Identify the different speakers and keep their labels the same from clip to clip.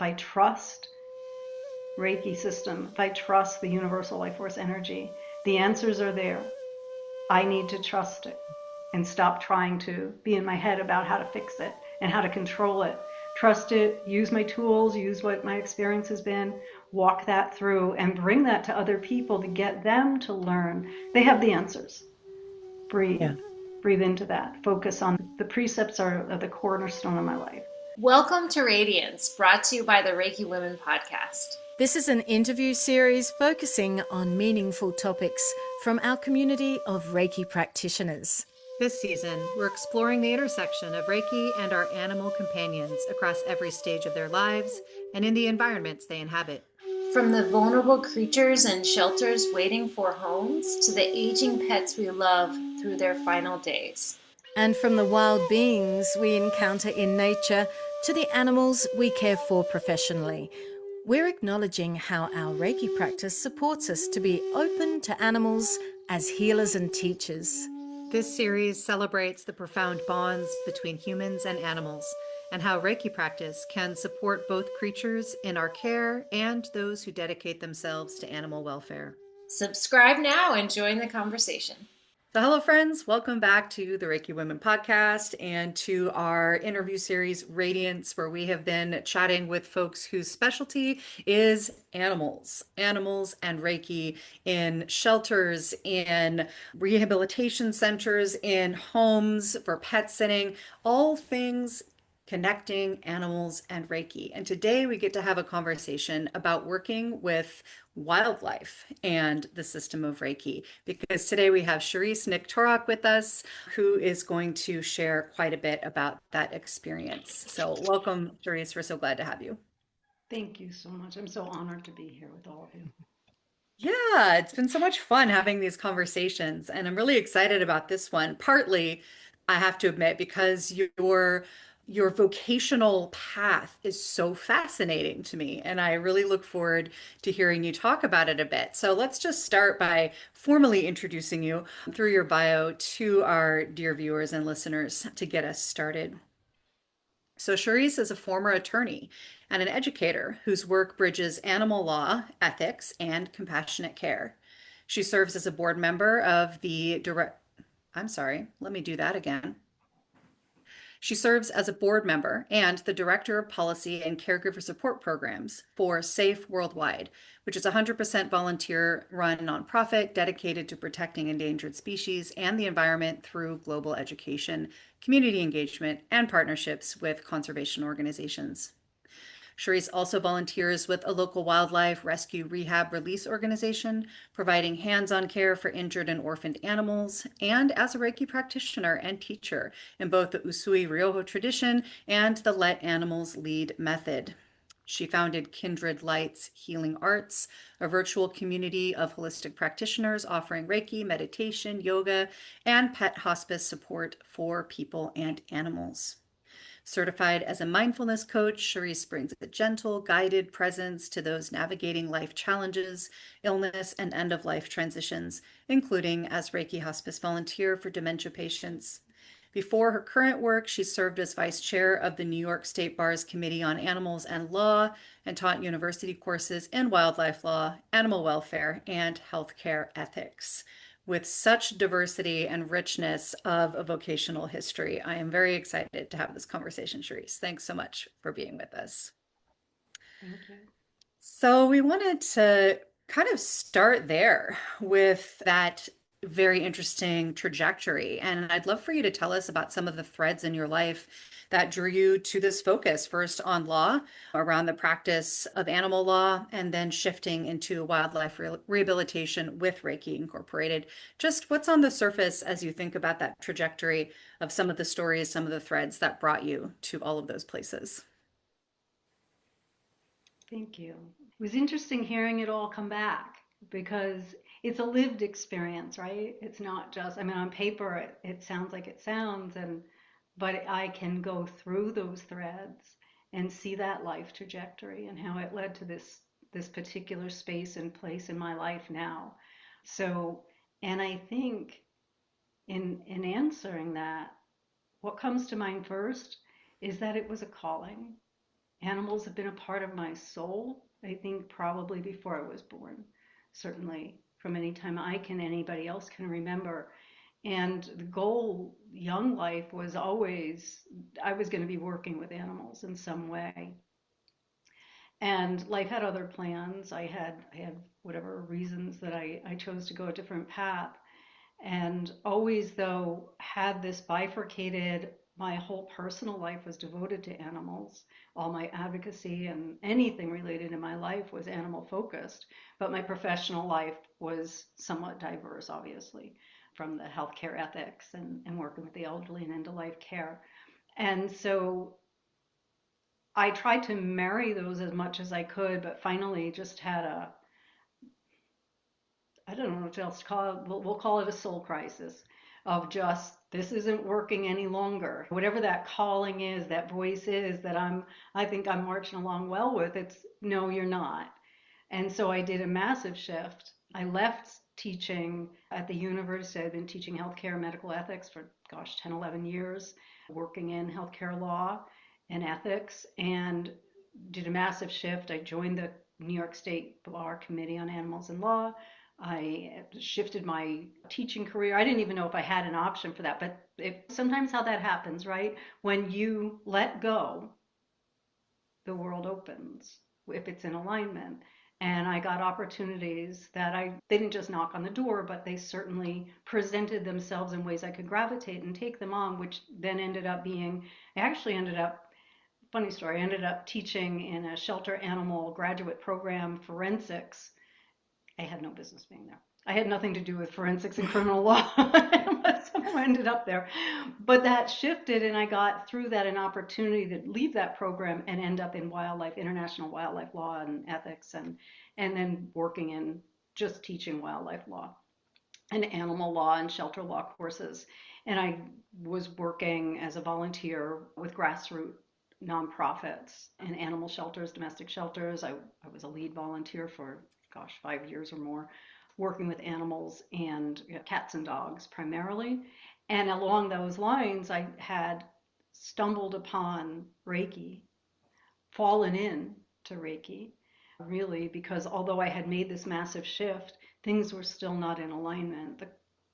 Speaker 1: I trust Reiki system, if I trust the universal life force energy, the answers are there. I need to trust it and stop trying to be in my head about how to fix it and how to control it. Trust it, use my tools, use what my experience has been, walk that through and bring that to other people to get them to learn. They have the answers. Breathe.
Speaker 2: Yeah.
Speaker 1: Breathe into that. Focus on the precepts are the cornerstone of my life.
Speaker 3: Welcome to Radiance, brought to you by the Reiki Women Podcast.
Speaker 2: This is an interview series focusing on meaningful topics from our community of Reiki practitioners.
Speaker 4: This season, we're exploring the intersection of Reiki and our animal companions across every stage of their lives and in the environments they inhabit.
Speaker 3: From the vulnerable creatures in shelters waiting for homes to the aging pets we love through their final days.
Speaker 2: And from the wild beings we encounter in nature to the animals we care for professionally, we're acknowledging how our Reiki practice supports us to be open to animals as healers and teachers.
Speaker 4: This series celebrates the profound bonds between humans and animals and how Reiki practice can support both creatures in our care and those who dedicate themselves to animal welfare.
Speaker 3: Subscribe now and join the conversation.
Speaker 4: So hello friends, welcome back to the Reiki Women Podcast and to our interview series Radiance, where we have been chatting with folks whose specialty is animals and Reiki in shelters, in rehabilitation centers, in homes, for pet sitting, all things connecting animals and Reiki. And today we get to have a conversation about working with wildlife and the system of Reiki, because today we have Charis Nick-Torok with us, who is going to share quite a bit about that experience. So welcome, Cherise. We're so glad to have you.
Speaker 1: Thank you so much. I'm so honored to be here with all of you.
Speaker 4: Yeah, it's been so much fun having these conversations, and I'm really excited about this one. Partly, I have to admit, because your vocational path is so fascinating to me, and I really look forward to hearing you talk about it a bit. So let's just start by formally introducing you through your bio to our dear viewers and listeners to get us started. So Cherise is a former attorney and an educator whose work bridges animal law, ethics, and compassionate care. She serves as a board member of the She serves as a board member and the director of policy and caregiver support programs for Safe Worldwide, which is a 100% volunteer run nonprofit dedicated to protecting endangered species and the environment through global education, community engagement, and partnerships with conservation organizations. Cherise also volunteers with a local wildlife rescue rehab release organization, providing hands-on care for injured and orphaned animals, and as a Reiki practitioner and teacher in both the Usui Ryoho tradition and the Let Animals Lead method. She founded Kindred Light's Healing Arts, a virtual community of holistic practitioners offering Reiki, meditation, yoga, and pet hospice support for people and animals. Certified as a mindfulness coach, Cherise brings a gentle, guided presence to those navigating life challenges, illness, and end-of-life transitions, including as Reiki hospice volunteer for dementia patients. Before her current work, she served as vice chair of the New York State Bar's Committee on Animals and Law and taught university courses in wildlife law, animal welfare, and healthcare ethics. With such diversity and richness of a vocational history, I am very excited to have this conversation, Cherise. Thanks so much for being with us.
Speaker 1: Thank you.
Speaker 4: So we wanted to kind of start there with that very interesting trajectory. And I'd love for you to tell us about some of the threads in your life that drew you to this focus, first on law, around the practice of animal law, and then shifting into wildlife rehabilitation with Reiki Incorporated. Just what's on the surface as you think about that trajectory of some of the stories, some of the threads that brought you to all of those places.
Speaker 1: Thank you. It was interesting hearing it all come back because it's a lived experience, right? It's not just, I mean, on paper, it sounds like it sounds, but I can go through those threads and see that life trajectory and how it led to this particular space and place in my life now. So, and I think in answering that, what comes to mind first is that it was a calling. Animals have been a part of my soul, I think probably before I was born, certainly from any time I can, anybody else can remember. And the goal, young life, was always I was going to be working with animals in some way. And life had other plans. I had whatever reasons that I chose to go a different path. And always, though, had this bifurcated, my whole personal life was devoted to animals. All my advocacy and anything related in my life was animal focused. But my professional life was somewhat diverse, obviously, from the healthcare ethics and working with the elderly and end of life care. And so I tried to marry those as much as I could, but finally just had I don't know what else to call it. We'll call it a soul crisis of just, this isn't working any longer. Whatever that calling is, that voice is that I think I'm marching along well with, it's no, you're not. And so I did a massive shift. I left teaching at the university. I've been teaching healthcare medical ethics for, gosh, 10, 11 years, working in healthcare law and ethics, and did a massive shift. I joined the New York State Bar Committee on Animals and Law. I shifted my teaching career. I didn't even know if I had an option for that, but sometimes how that happens, right? When you let go, the world opens if it's in alignment. And I got opportunities that they didn't just knock on the door, but they certainly presented themselves in ways I could gravitate and take them on, which then ended up being, I actually ended up, funny story, I ended up teaching in a shelter animal graduate program, forensics. I had no business being there. I had nothing to do with forensics and criminal law. But somehow I ended up there. But that shifted, and I got through that an opportunity to leave that program and end up in wildlife, international wildlife law and ethics, and then working in just teaching wildlife law and animal law and shelter law courses. And I was working as a volunteer with grassroots nonprofits and animal shelters, domestic shelters. I was a lead volunteer for, gosh, 5 years or more, working with animals and cats and dogs primarily. And along those lines, I had stumbled upon Reiki, fallen in to Reiki, really, because although I had made this massive shift, things were still not in alignment.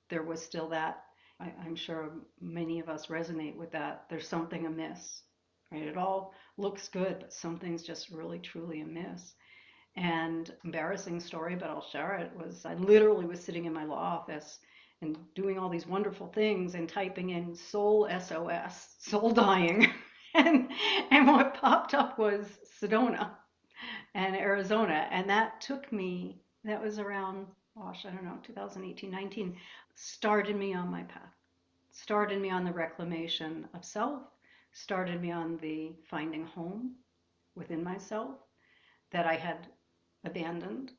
Speaker 1: There was still that, I'm sure many of us resonate with that. There's something amiss, right? It all looks good, but something's just really, truly amiss. And embarrassing story, but I'll share it, was I literally was sitting in my law office and doing all these wonderful things and typing in soul SOS, soul dying. and what popped up was Sedona and Arizona. And that took me, that was around, gosh, I don't know, 2018, 19, started me on my path, started me on the reclamation of self, started me on the finding home within myself that I had abandoned.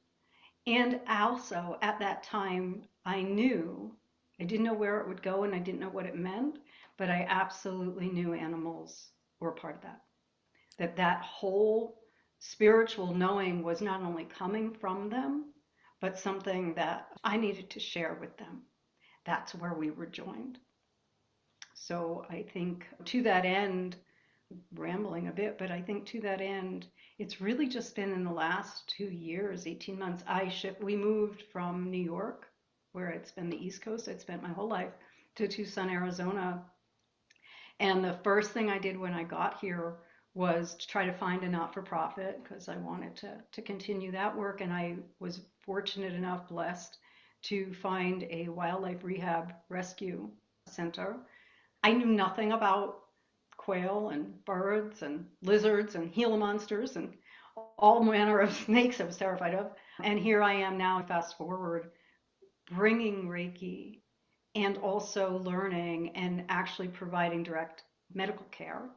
Speaker 1: And also at that time, I didn't know where it would go and I didn't know what it meant, but I absolutely knew animals were a part of that. That whole spiritual knowing was not only coming from them, but something that I needed to share with them. That's where we were joined. So I think to that end, rambling a bit, but I think to that end, it's really just been in the last 2 years, 18 months, we moved from New York, where it's been the East Coast, I'd spent my whole life, to Tucson, Arizona. And the first thing I did when I got here was to try to find a not-for-profit because I wanted to continue that work. And I was fortunate enough, blessed, to find a wildlife rehab rescue center. I knew nothing about quail and birds and lizards and Gila monsters and all manner of snakes I was terrified of. And here I am now, fast forward, bringing Reiki and also learning and actually providing direct medical care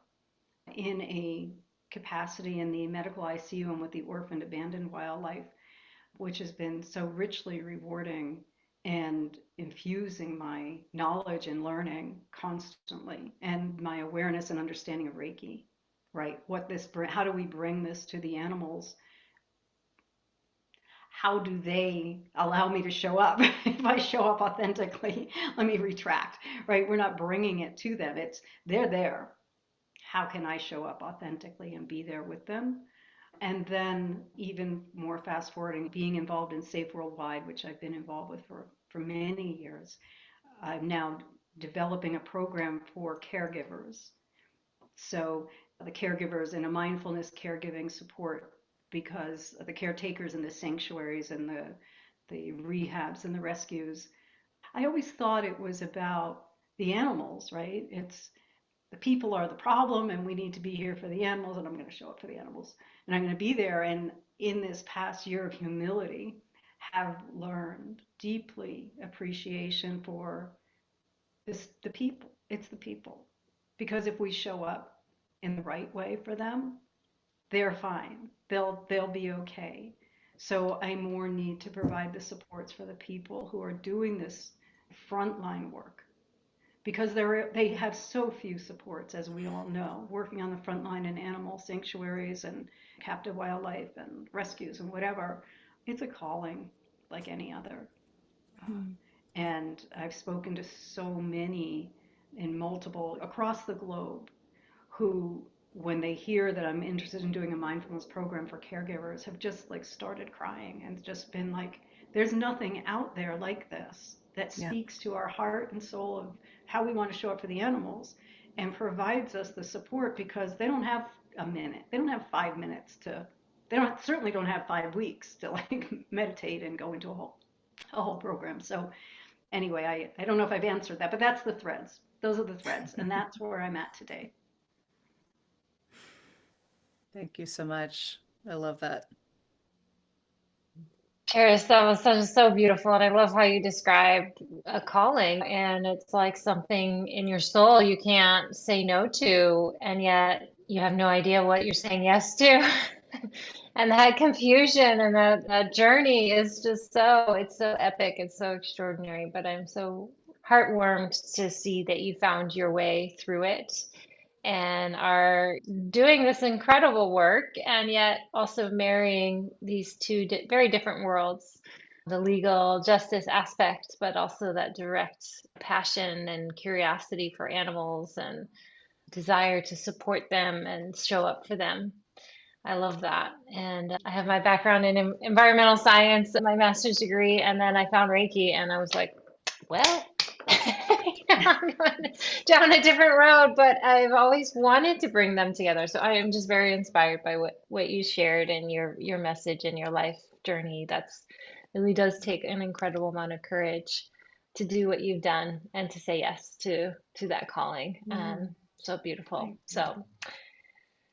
Speaker 1: in a capacity in the medical ICU and with the orphaned abandoned wildlife, which has been so richly rewarding and infusing my knowledge and learning constantly and my awareness and understanding of Reiki, right? How do we bring this to the animals? How do they allow me to show up? If I show up authentically, let me retract, right? We're not bringing it to them. They're there. how can I show up authentically and be there with them? And then even more fast forwarding, being involved in Safe Worldwide, which I've been involved with for many years. I'm now developing a program for caregivers. So the caregivers in a mindfulness caregiving support, because the caretakers in the sanctuaries and the rehabs and the rescues, I always thought it was about the animals, right? It's the people are the problem and we need to be here for the animals, and I'm going to show up for the animals and I'm going to be there. And in this past year of humility, have learned deeply appreciation for the people. It's the people. Because if we show up in the right way for them, they're fine. They'll be okay. So I more need to provide the supports for the people who are doing this frontline work, because they have so few supports, as we all know, working on the front line in animal sanctuaries and captive wildlife and rescues and whatever. It's a calling like any other. And I've spoken to so many in multiple across the globe who, when they hear that I'm interested in doing a mindfulness program for caregivers, have just like started crying and just been like, there's nothing out there like this that speaks to our heart and soul of how we want to show up for the animals and provides us the support, because they don't have a minute. They don't have 5 minutes to, they don't certainly don't have 5 weeks to like meditate and go into a whole program. So anyway, I don't know if I've answered that, but that's the threads. Those are the threads. And that's where I'm at today.
Speaker 4: Thank you so much. I love that.
Speaker 3: Charis, that was so beautiful, and I love how you described a calling, and it's like something in your soul you can't say no to, and yet you have no idea what you're saying yes to. And that confusion and that journey is just it's so epic, it's so extraordinary, but I'm so heartwarmed to see that you found your way through it and are doing this incredible work, and yet also marrying these two very different worlds, the legal justice aspect, but also that direct passion and curiosity for animals and desire to support them and show up for them. I love that. And I have my background in environmental science, my master's degree, and then I found Reiki, and I was like, well, I'm going down a different road, but I've always wanted to bring them together. So I am just very inspired by what you shared and your message and your life journey. That's really does take an incredible amount of courage to do what you've done and to say yes to that calling. So beautiful. So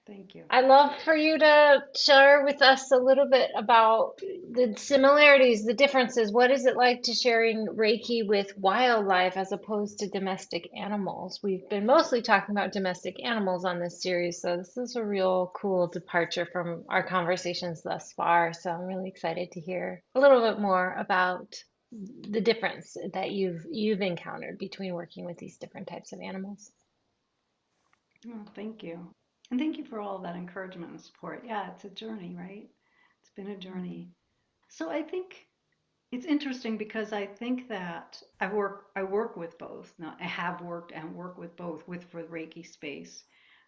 Speaker 1: thank you.
Speaker 3: I'd love for you to share with us a little bit about the similarities, the differences. What is it like to sharing Reiki with wildlife as opposed to domestic animals? We've been mostly talking about domestic animals on this series, so this is a real cool departure from our conversations thus far. So I'm really excited to hear a little bit more about the difference that you've encountered between working with these different types of animals.
Speaker 1: Oh, thank you. And thank you for all of that encouragement and support. Yeah, it's a journey, right? It's been a journey. So I think it's interesting because I think that I work with both. Now, I have worked and work with both for Reiki space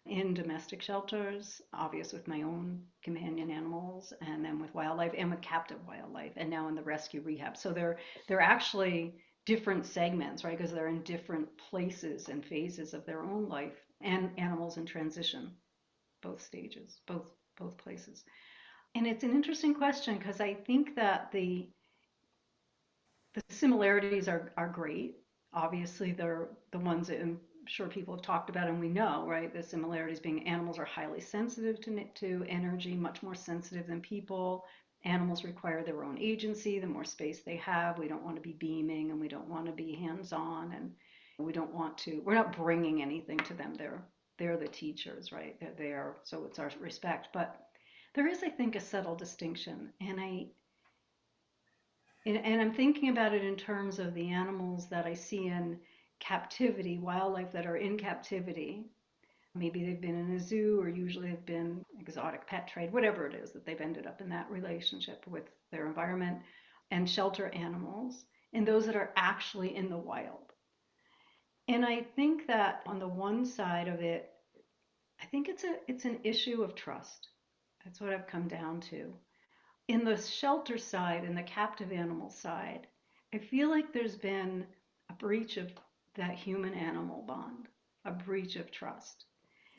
Speaker 1: in domestic shelters, obviously with my own companion animals, and then with wildlife and with captive wildlife, and now in the rescue rehab. So they're actually different segments, right? Because they're in different places and phases of their own life, and animals in transition, both stages, both places. And it's an interesting question because I think that the similarities are great. Obviously, they're the ones that I'm sure people have talked about and we know, right? The similarities being animals are highly sensitive to energy, much more sensitive than people. Animals require their own agency. The more space they have, we don't want to be beaming and we don't want to be hands-on, and we're not bringing anything to them. They're the teachers, right? They're there, so it's our respect. But there is, I think, a subtle distinction, and I'm thinking about it in terms of the animals that I see in captivity, wildlife that are in captivity. Maybe they've been in a zoo, or usually have been exotic pet trade, whatever it is that they've ended up in that relationship with their environment, and shelter animals, and those that are actually in the wild. And I think that on the one side of it, I think it's an issue of trust. That's what I've come down to. In the shelter side and the captive animal side, I feel like there's been a breach of that human animal bond, a breach of trust.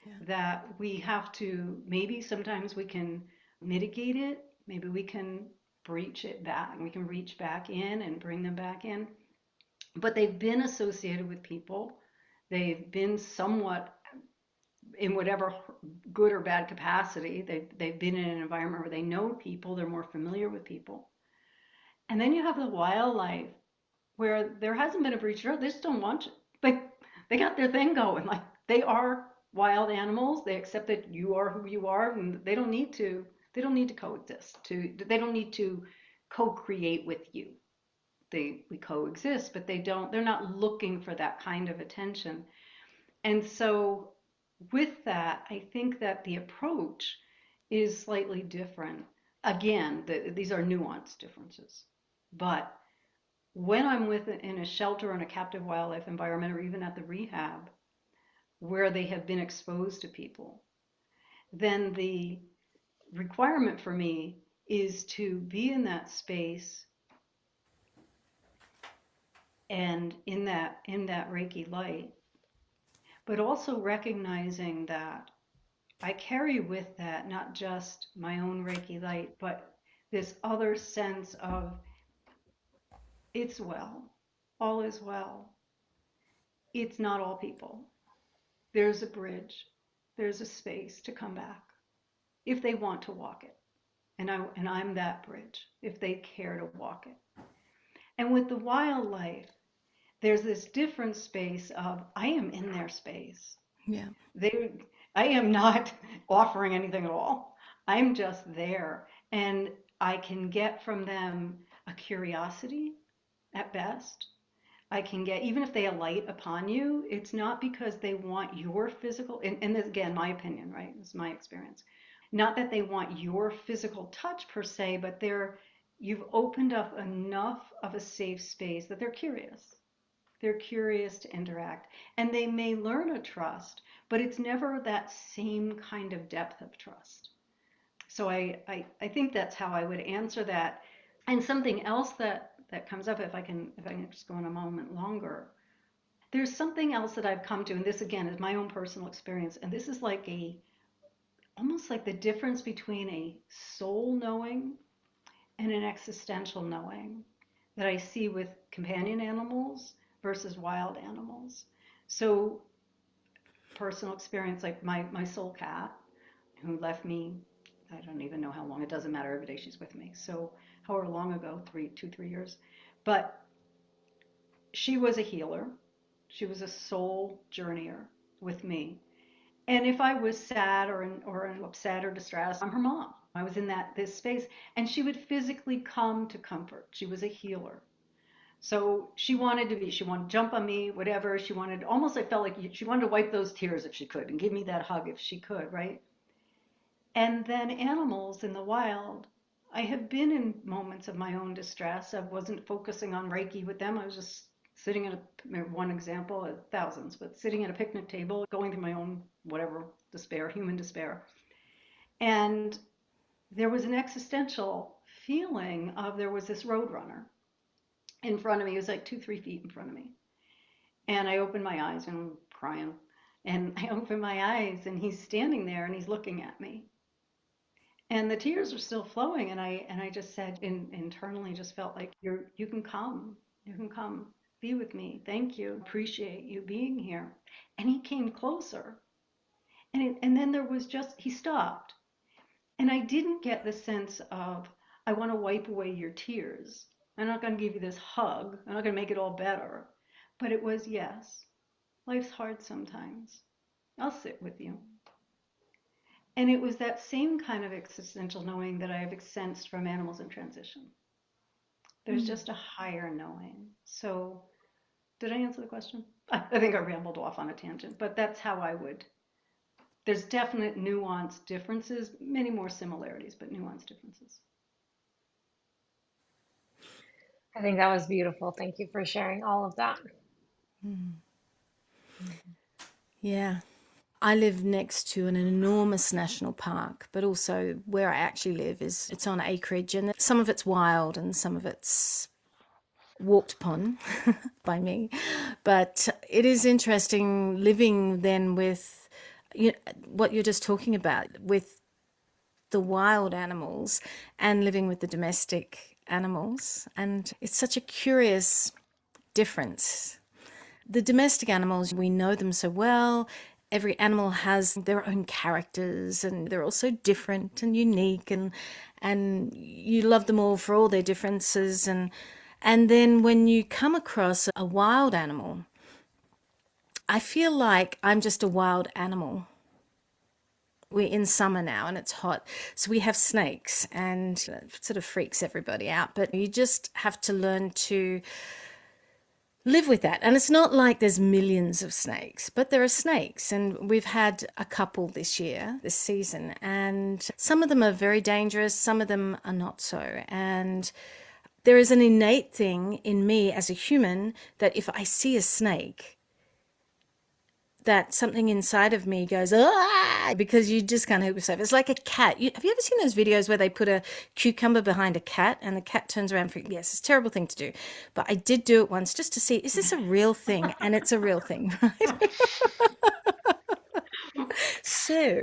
Speaker 2: Yeah.
Speaker 1: That we have to, maybe sometimes we can mitigate it, maybe we can breach it back, and we can reach back in and bring them back in. But they've been associated with people, they've been somewhat in whatever good or bad capacity, they've been in an environment where they know people, they're more familiar with people. And then you have the wildlife where there hasn't been a breach of trust. They just don't want you. They got their thing going. Like they are wild animals. They accept that you are who you are, and they don't need to. They don't need to coexist. They don't need to co-create with you. We coexist, but they don't. They're not looking for that kind of attention. And so, with that, I think that the approach is slightly different. Again, these are nuanced differences, but when I'm in a shelter in a captive wildlife environment or even at the rehab where they have been exposed to people, then the requirement for me is to be in that space and in that Reiki light, but also recognizing that I carry with that not just my own Reiki light, but this other sense of it's well, all is well. It's not all people. There's a bridge, there's a space to come back if they want to walk it. And I'm that bridge if they care to walk it. And with the wildlife, there's this different space of I am in their space.
Speaker 2: Yeah.
Speaker 1: I am not offering anything at all. I'm just there. And I can get from them a curiosity at best. I can get, even if they alight upon you, it's not because they want your physical, and this, again, my opinion, right? This is my experience. Not that they want your physical touch per se, but you've opened up enough of a safe space that they're curious. They're curious to interact. And they may learn a trust, but it's never that same kind of depth of trust. So I think that's how I would answer that. And something else that comes up, if I can just go on a moment longer, there's something else that I've come to, and this again is my own personal experience, and this is like almost like the difference between a soul knowing and an existential knowing that I see with companion animals versus wild animals. So personal experience, like my soul cat who left me, I don't even know how long, it doesn't matter, every day she's with me. So however long ago, 3 years. But she was a healer. She was a soul journeyer with me. And if I was sad or upset or distressed, I'm her mom. I was in this space, and she would physically come to comfort. She was a healer. So she wanted to jump on me, whatever. She wanted, almost I felt like she wanted to wipe those tears if she could and give me that hug if she could, right? And then animals in the wild, I have been in moments of my own distress. I wasn't focusing on Reiki with them. I was just sitting at one example, thousands, but sitting at a picnic table, going through my own whatever despair, human despair. And there was an existential feeling of there was this roadrunner in front of me. It was like 2, 3 feet in front of me. And I opened my eyes and I'm crying. And I opened my eyes and he's standing there and he's looking at me. And the tears were still flowing. And I just said, internally, just felt like you can come. You can come. Be with me. Thank you. Appreciate you being here. And he came closer. And then there was he stopped. And I didn't get the sense of, I want to wipe away your tears. I'm not going to give you this hug. I'm not going to make it all better. But it was, yes, life's hard sometimes. I'll sit with you. And it was that same kind of existential knowing that I've sensed from animals in transition. There's just a higher knowing. So, did I answer the question? I think I rambled off on a tangent, but that's how I would. There's definite nuanced differences, many more similarities, but nuanced differences.
Speaker 3: I think that was beautiful. Thank you for sharing all of that.
Speaker 2: Yeah. I live next to an enormous national park, but also where I actually live is it's on acreage, and some of it's wild and some of it's walked upon by me. But it is interesting living then with what you're just talking about with the wild animals and living with the domestic animals. And it's such a curious difference. The domestic animals, we know them so well. Every animal has their own characters and they're all so different and unique, and you love them all for all their differences. And then when you come across a wild animal, I feel like I'm just a wild animal. We're in summer now and it's hot. So we have snakes, and it sort of freaks everybody out. But you just have to learn to live with that. And it's not like there's millions of snakes, but there are snakes. And we've had a couple this season. And some of them are very dangerous. Some of them are not so. And there is an innate thing in me as a human that if I see a snake, that something inside of me goes, ah, because you just can't help yourself. It's like a cat. Have you ever seen those videos where they put a cucumber behind a cat and the cat turns around? Yes, it's a terrible thing to do. But I did do it once just to see, is this a real thing? And it's a real thing, right? So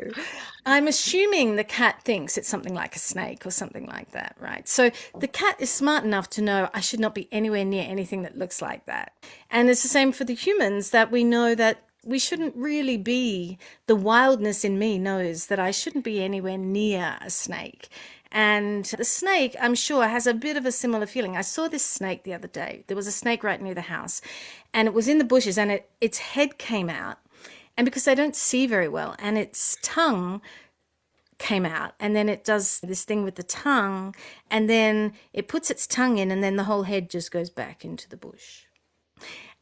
Speaker 2: I'm assuming the cat thinks it's something like a snake or something like that, right? So the cat is smart enough to know I should not be anywhere near anything that looks like that. And it's the same for the humans, that we know that we shouldn't really be, the wildness in me knows that I shouldn't be anywhere near a snake. And the snake, I'm sure, has a bit of a similar feeling. I saw this snake the other day. There was a snake right near the house, and it was in the bushes, and its head came out. And because they don't see very well, and its tongue came out, and then it does this thing with the tongue, and then it puts its tongue in, and then the whole head just goes back into the bush.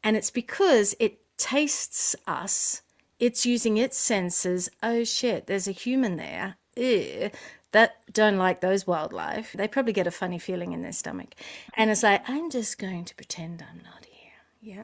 Speaker 2: And it's because it tastes us. It's using its senses. Oh shit, there's a human there. Ew, that don't like those wildlife. They probably get a funny feeling in their stomach. And it's like, I'm just going to pretend I'm not here. Yeah.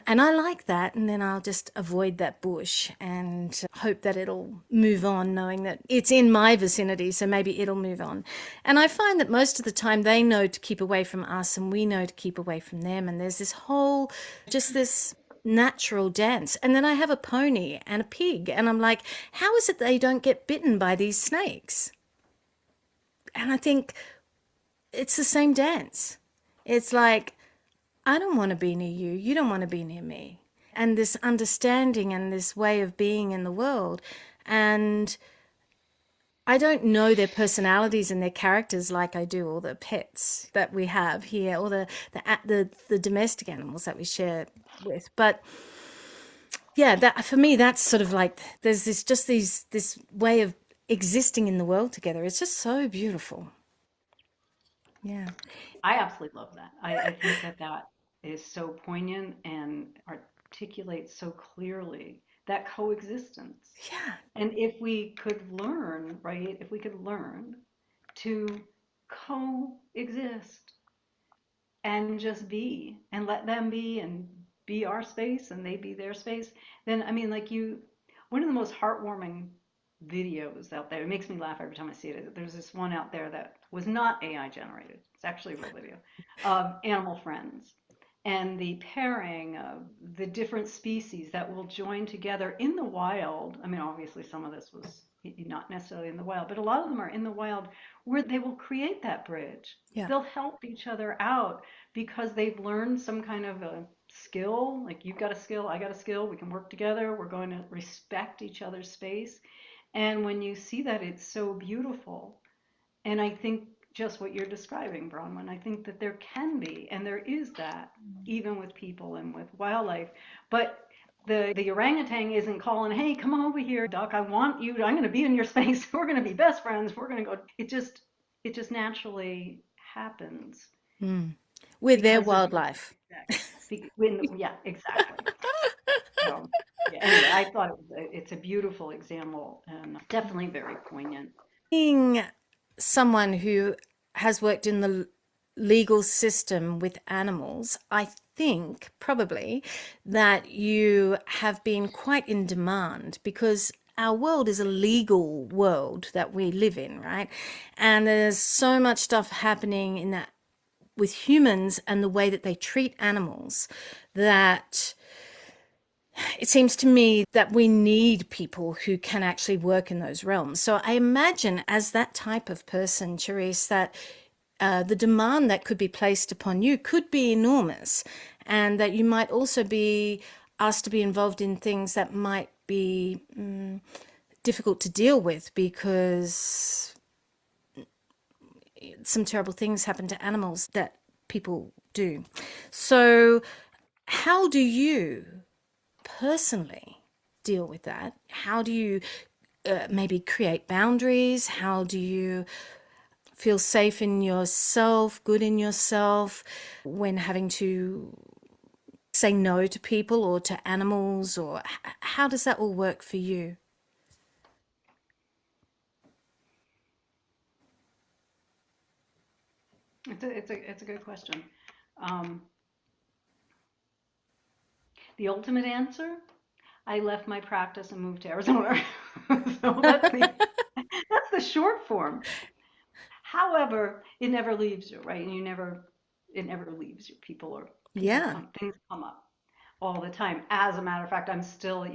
Speaker 2: And I like that. And then I'll just avoid that bush and hope that it'll move on, knowing that it's in my vicinity. So maybe it'll move on. And I find that most of the time they know to keep away from us and we know to keep away from them. And there's this whole, just this natural dance. And then I have a pony and a pig. And I'm like, how is it they don't get bitten by these snakes? And I think it's the same dance. It's like, I don't want to be near you. You don't want to be near me. And this understanding and this way of being in the world. And I don't know their personalities and their characters like I do all the pets that we have here, or the domestic animals that we share with. But yeah, that for me, that's sort of like there's this way of existing in the world together. It's just so beautiful. Yeah.
Speaker 1: I absolutely love that. I think that is so poignant and articulates so clearly that coexistence.
Speaker 2: Yeah.
Speaker 1: And if we could learn, right, if we could learn to coexist and just be and let them be and be our space and they be their space, then I mean, like one of the most heartwarming videos out there, it makes me laugh every time I see it. There's this one out there that was not AI generated. It's actually a real video of animal friends and the pairing of the different species that will join together in the wild. I mean, obviously some of this was not necessarily in the wild, but a lot of them are in the wild where they will create that bridge.
Speaker 2: Yeah.
Speaker 1: They'll help each other out because they've learned some kind of a skill, like you've got a skill, I got a skill, we can work together, we're going to respect each other's space. And when you see that, it's so beautiful. And I think just what you're describing, Bronwyn, I think that there can be, and there is that, even with people and with wildlife. But the orangutan isn't calling, hey, come over here, duck, I want you, I'm going to be in your space, we're going to be best friends, we're going to go. It just naturally happens.
Speaker 2: With their wildlife.
Speaker 1: Yeah, exactly. So, yeah, anyway, I thought it's a beautiful example and definitely very poignant.
Speaker 2: Being someone who has worked in legal system with animals, I think probably that you have been quite in demand, because our world is a legal world that we live in, right? And there's so much stuff happening in that with humans and the way that they treat animals, that it seems to me that we need people who can actually work in those realms. So I imagine, as that type of person, Cherise, that the demand that could be placed upon you could be enormous, and that you might also be asked to be involved in things that might be difficult to deal with, because some terrible things happen to animals that people do. So how do you personally deal with that? How do you maybe create boundaries? How do you feel safe in yourself, good in yourself, when having to say no to people or to animals? Or how does that all work for you?
Speaker 1: It's a good question. Um, the ultimate answer, I left my practice and moved to Arizona. So that's the short form. However, it never leaves you, right? And it never leaves you.
Speaker 2: Yeah.
Speaker 1: Things come up all the time. As a matter of fact, I'm still,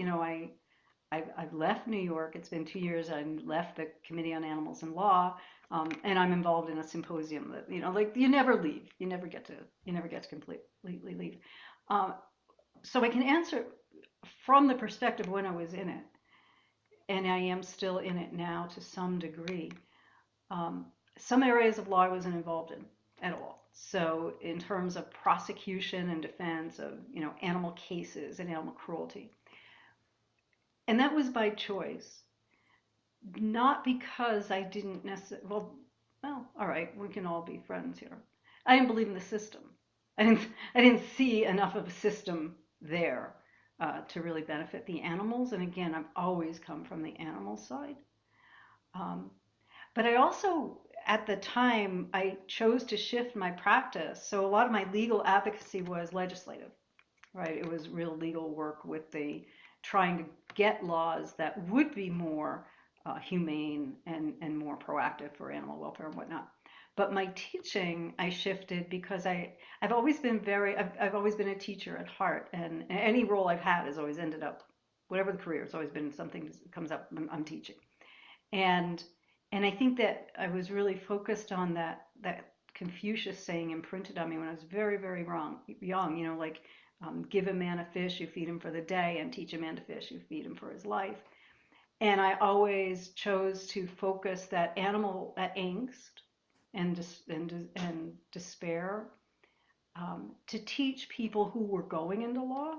Speaker 1: I've left New York. It's been 2 years. I left the Committee on Animals and Law, and I'm involved in a symposium that, like, you never leave. You never get to completely leave. Um, so I can answer from the perspective when I was in it, and I am still in it now to some degree. Um, some areas of law I wasn't involved in at all. So in terms of prosecution and defense of, animal cases and animal cruelty. And that was by choice, not because I didn't necessarily, well, all right, we can all be friends here. I didn't believe in the system. I didn't see enough of a system there to really benefit the animals. And again, I've always come from the animal side. Um, But I also, at the time, I chose to shift my practice. So a lot of my legal advocacy was legislative, right? It was real legal work with the trying to get laws that would be more humane and more proactive for animal welfare and whatnot. But my teaching, I shifted because I've always been a teacher at heart, and any role I've had has always ended up, whatever the career, it's always been something that comes up, I'm teaching. And and I think that I was really focused on that Confucius saying imprinted on me when I was very, very young, like, give a man a fish, you feed him for the day, and teach a man to fish, you feed him for his life. And I always chose to focus that angst and despair, to teach people who were going into law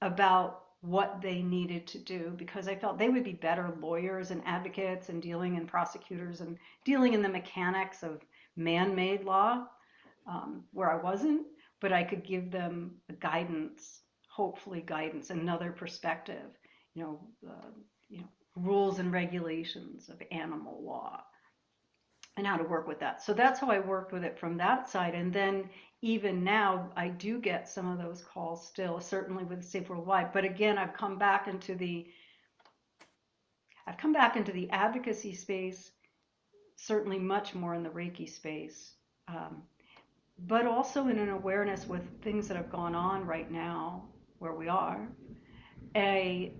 Speaker 1: about what they needed to do, because I felt they would be better lawyers and advocates and prosecutors and dealing in the mechanics of man-made law, where I wasn't, but I could give them guidance, hopefully guidance, another perspective, you know, uh, rules and regulations of animal law and how to work with that. So that's how I worked with it from that side. And then even now, I do get some of those calls still, certainly with Safe Worldwide. But again, I've come back into the advocacy space, certainly much more in the Reiki space, um, but also in an awareness with things that have gone on right now where we are, a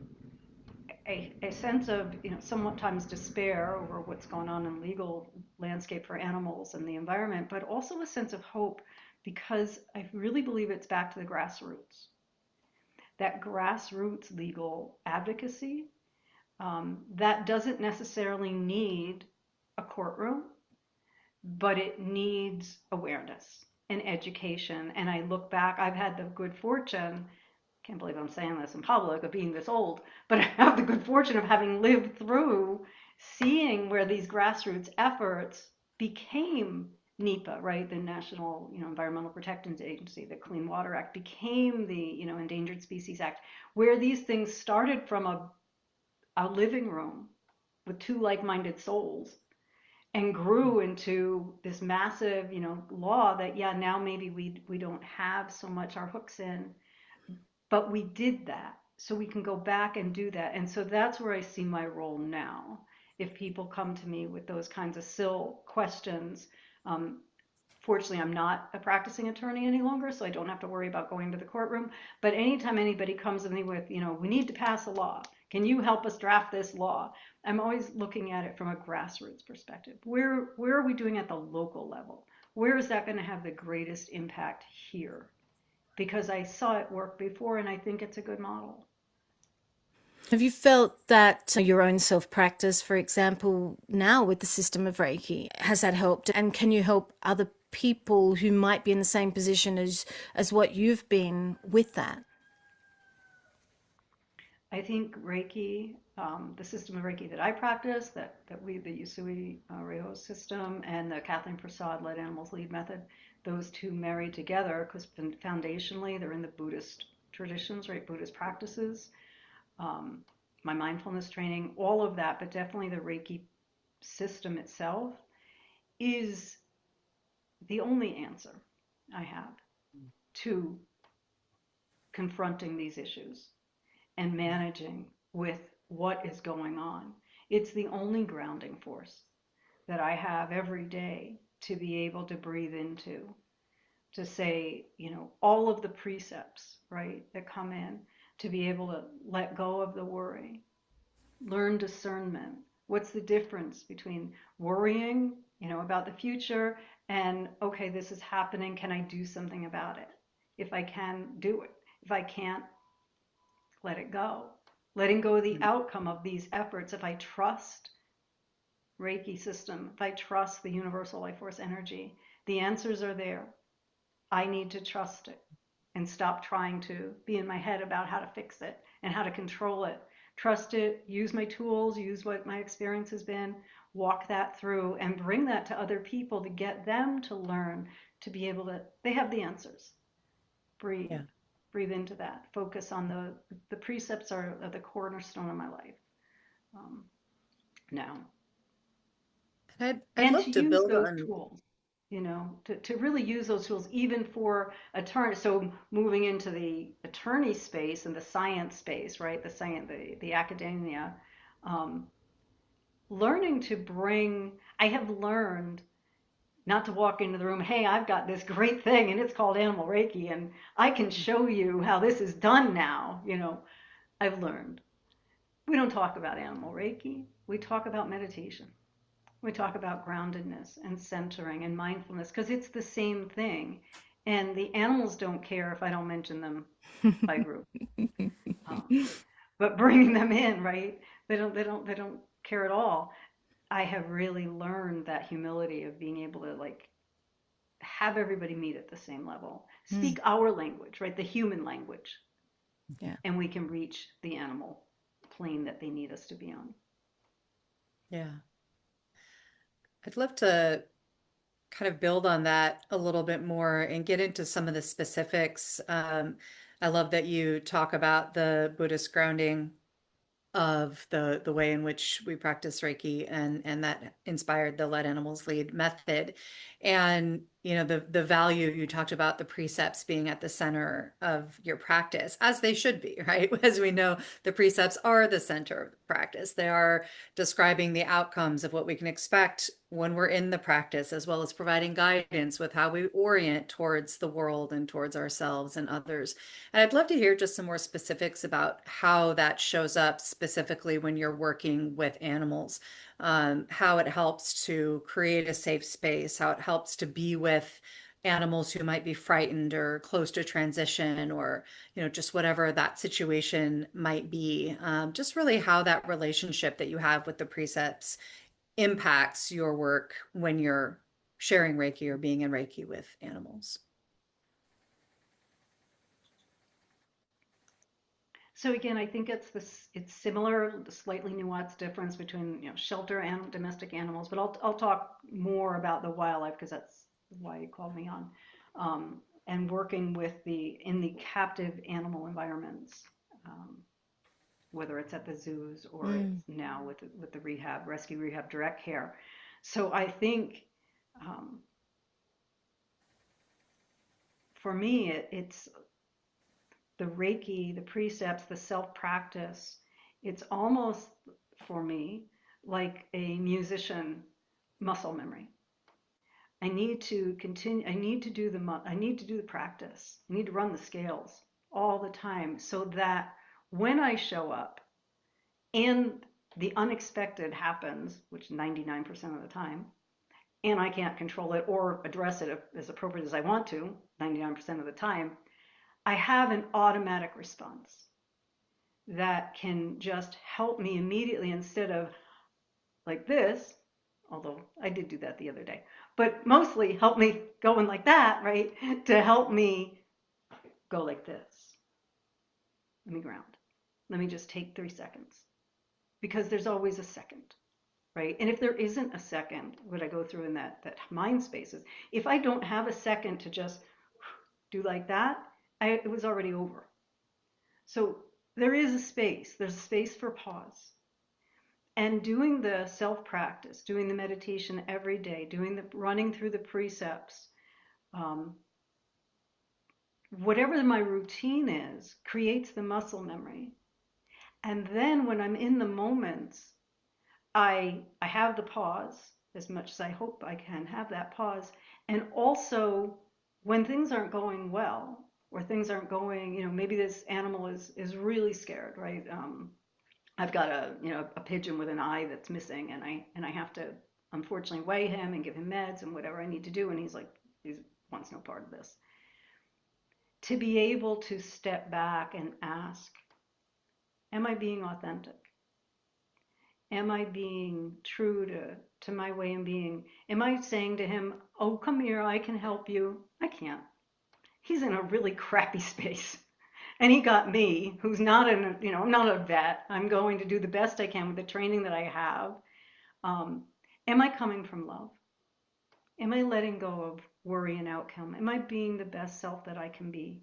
Speaker 1: a sense of, sometimes despair over what's going on in the legal landscape for animals and the environment, but also a sense of hope, because I really believe it's back to the grassroots. That grassroots legal advocacy, that doesn't necessarily need a courtroom, but it needs awareness and education. And I look back, I've had the good fortune, can't believe I'm saying this in public, of being this old, but I have the good fortune of having lived through seeing where these grassroots efforts became NEPA, right? The National, Environmental Protection Agency, the Clean Water Act became the, Endangered Species Act, where these things started from a living room with two like-minded souls, and grew into this massive, law that, yeah, now maybe we don't have so much our hooks in, but we did that. So we can go back and do that. And so that's where I see my role now. If people come to me with those kinds of still questions, um, fortunately, I'm not a practicing attorney any longer, so I don't have to worry about going to the courtroom. But anytime anybody comes to me with, we need to pass a law. Can you help us draft this law? I'm always looking at it from a grassroots perspective. Where are we doing at the local level? Where is that going to have the greatest impact here? Because I saw it work before and I think it's a good model.
Speaker 2: Have you felt that your own self-practice, for example, now with the system of Reiki, has that helped? And can you help other people who might be in the same position as what you've been with that?
Speaker 1: I think Reiki, the system of Reiki that I practice, that we, the Usui Ryoho system, and the Kathleen Prasad Let Animals Lead method, those two marry together because foundationally they're in the Buddhist traditions, right? Buddhist practices, my mindfulness training, all of that, but definitely the Reiki system itself is the only answer I have to confronting these issues and managing with what is going on. It's the only grounding force that I have every day to be able to breathe into, to say, all of the precepts, right, that come in, to be able to let go of the worry, learn discernment. What's the difference between worrying, about the future and, okay, this is happening. Can I do something about it? If I can, do it. If I can't, let it go. Letting go of the outcome of these efforts. If I trust Reiki system, if I trust the universal life force energy, the answers are there. I need to trust it and stop trying to be in my head about how to fix it and how to control it. Trust it, use my tools, use what my experience has been, walk that through and bring that to other people to get them to learn, to be able to, they have the answers. Breathe.
Speaker 4: Yeah.
Speaker 1: Breathe into that. Focus on the precepts are the cornerstone of my life now.
Speaker 4: I'd
Speaker 1: And
Speaker 4: love
Speaker 1: to
Speaker 4: to
Speaker 1: use
Speaker 4: build
Speaker 1: those
Speaker 4: on.
Speaker 1: tools, to really use those tools even for attorney. So moving into the attorney space and the science space, right? The science, the academia, um, learning to bring, I have learned not to walk into the room, hey, I've got this great thing and it's called Animal Reiki and I can show you how this is done now. I've learned. We don't talk about Animal Reiki. We talk about meditation. We talk about groundedness and centering and mindfulness because it's the same thing. And the animals don't care if I don't mention them by group. Um, but bringing them in, right? They don't care at all. I have really learned that humility of being able to like have everybody meet at the same level, speak our language, right? The human language,
Speaker 2: Yeah.
Speaker 1: and we can reach the animal plane that they need us to be on.
Speaker 4: Yeah. I'd love to kind of build on that a little bit more and get into some of the specifics. I love that you talk about the Buddhist grounding of the way in which we practice Reiki and that inspired the Let Animals Lead method. And the value you talked about, the precepts being at the center of your practice, as they should be, right? As we know, the precepts are the center of the practice. They are describing the outcomes of what we can expect when we're in the practice, as well as providing guidance with how we orient towards the world and towards ourselves and others. And I'd love to hear just some more specifics about how that shows up specifically when you're working with animals, how it helps to create a safe space, how it helps to be with animals who might be frightened or close to transition or just whatever that situation might be. Just really how that relationship that you have with the precepts impacts your work when you're sharing Reiki or being in Reiki with animals.
Speaker 1: So again, I think it's similar, the slightly nuanced difference between shelter and domestic animals, but I'll talk more about the wildlife because that's why you called me on, and working with in the captive animal environments, um, whether it's at the zoos or it's now with the rescue rehab direct care. So I think um, for me, it's the Reiki, the precepts, the self practice. It's almost for me like a musician muscle memory. I need to continue. I need to do the practice. I need to run the scales all the time so that when I show up and the unexpected happens, which 99% of the time, and I can't control it or address it as appropriate as I want to 99% of the time, I have an automatic response that can just help me immediately instead of like this, although I did do that the other day, but mostly help me going like that, right? To help me go like this. Let me ground. Let me just take 3 seconds because there's always a second, right? And if there isn't a second, what I go through in that mind space is if I don't have a second to just do like that, it was already over. So there is a space. There's a space for pause. And doing the self practice, doing the meditation every day, doing the running through the precepts, um, whatever my routine is, creates the muscle memory. And then when I'm in the moments, I have the pause as much as I hope I can have that pause. And also when things aren't going well or things aren't going, maybe this animal is really scared, right? I've got a pigeon with an eye that's missing, and I have to unfortunately weigh him and give him meds and whatever I need to do, and he wants no part of this. To be able to step back and ask, am I being authentic? Am I being true to my way of being? Am I saying to him, oh, come here, I can help you? I can't. He's in a really crappy space. And he got me, who's not I'm not a vet. I'm going to do the best I can with the training that I have. Um, am I coming from love? Am I letting go of worry and outcome? Am I being the best self that I can be?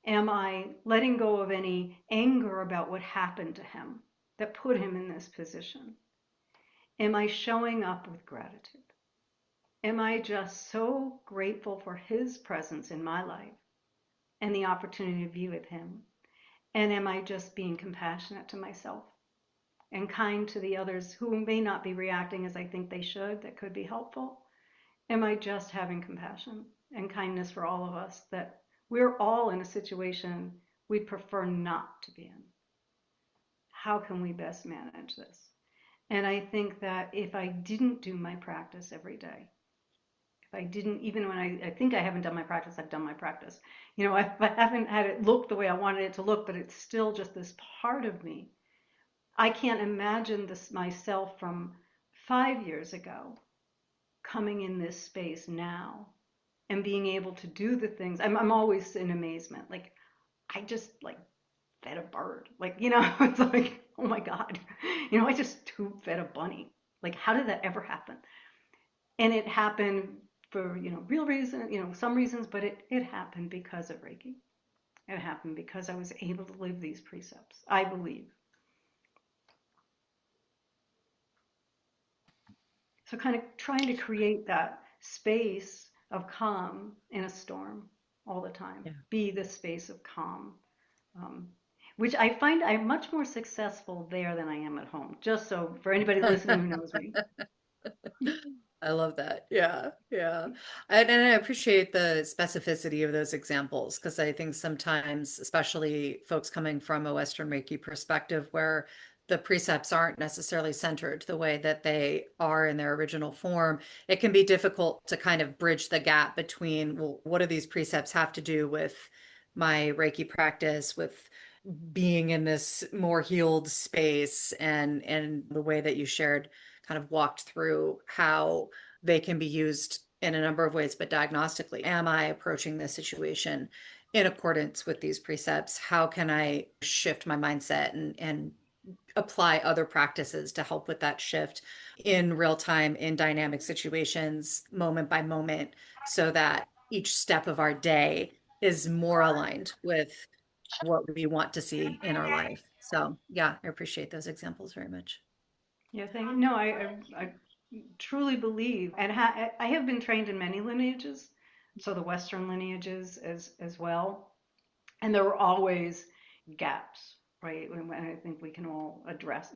Speaker 1: Am I letting go of any anger about what happened to him that put him in this position? Am I showing up with gratitude? Am I just so grateful for his presence in my life and the opportunity to be with him? And am I just being compassionate to myself and kind to the others who may not be reacting as I think they should, that could be helpful? Am I just having compassion and kindness for all of us that we're all in a situation we'd prefer not to be in? How can we best manage this? And I think that if I didn't do my practice every day, if I didn't, even when I think I haven't done my practice, I've done my practice. I haven't had it look the way I wanted it to look, but it's still just this part of me. I can't imagine this myself from 5 years ago coming in this space now and being able to do the things. I'm always in amazement. Like I just like fed a bird. Like, it's like, oh my God, I just tube fed a bunny. Like, how did that ever happen? And it happened for, real reason, some reasons, but it happened because of Reiki. It happened because I was able to live these precepts, I believe. So kind of trying to create that space of calm in a storm all the time.
Speaker 2: Yeah.
Speaker 1: Be the space of calm, um, which I find I'm much more successful there than I am at home. Just so for anybody listening who knows me.
Speaker 4: I love that. Yeah, yeah. And I appreciate the specificity of those examples because I think sometimes, especially folks coming from a Western Reiki perspective, where the precepts aren't necessarily centered the way that they are in their original form, it can be difficult to kind of bridge the gap between, well, what do these precepts have to do with my Reiki practice, with being in this more healed space, and the way that you shared kind of walked through how they can be used in a number of ways, but diagnostically, am I approaching this situation in accordance with these precepts? How can I shift my mindset and apply other practices to help with that shift in real time, in dynamic situations, moment by moment, so that each step of our day is more aligned with what we want to see in our life. So yeah, I appreciate those examples very much.
Speaker 1: Yeah, thank you. No, I truly believe, and I have been trained in many lineages, so the Western lineages as well, and there were always gaps, right? And I think we can all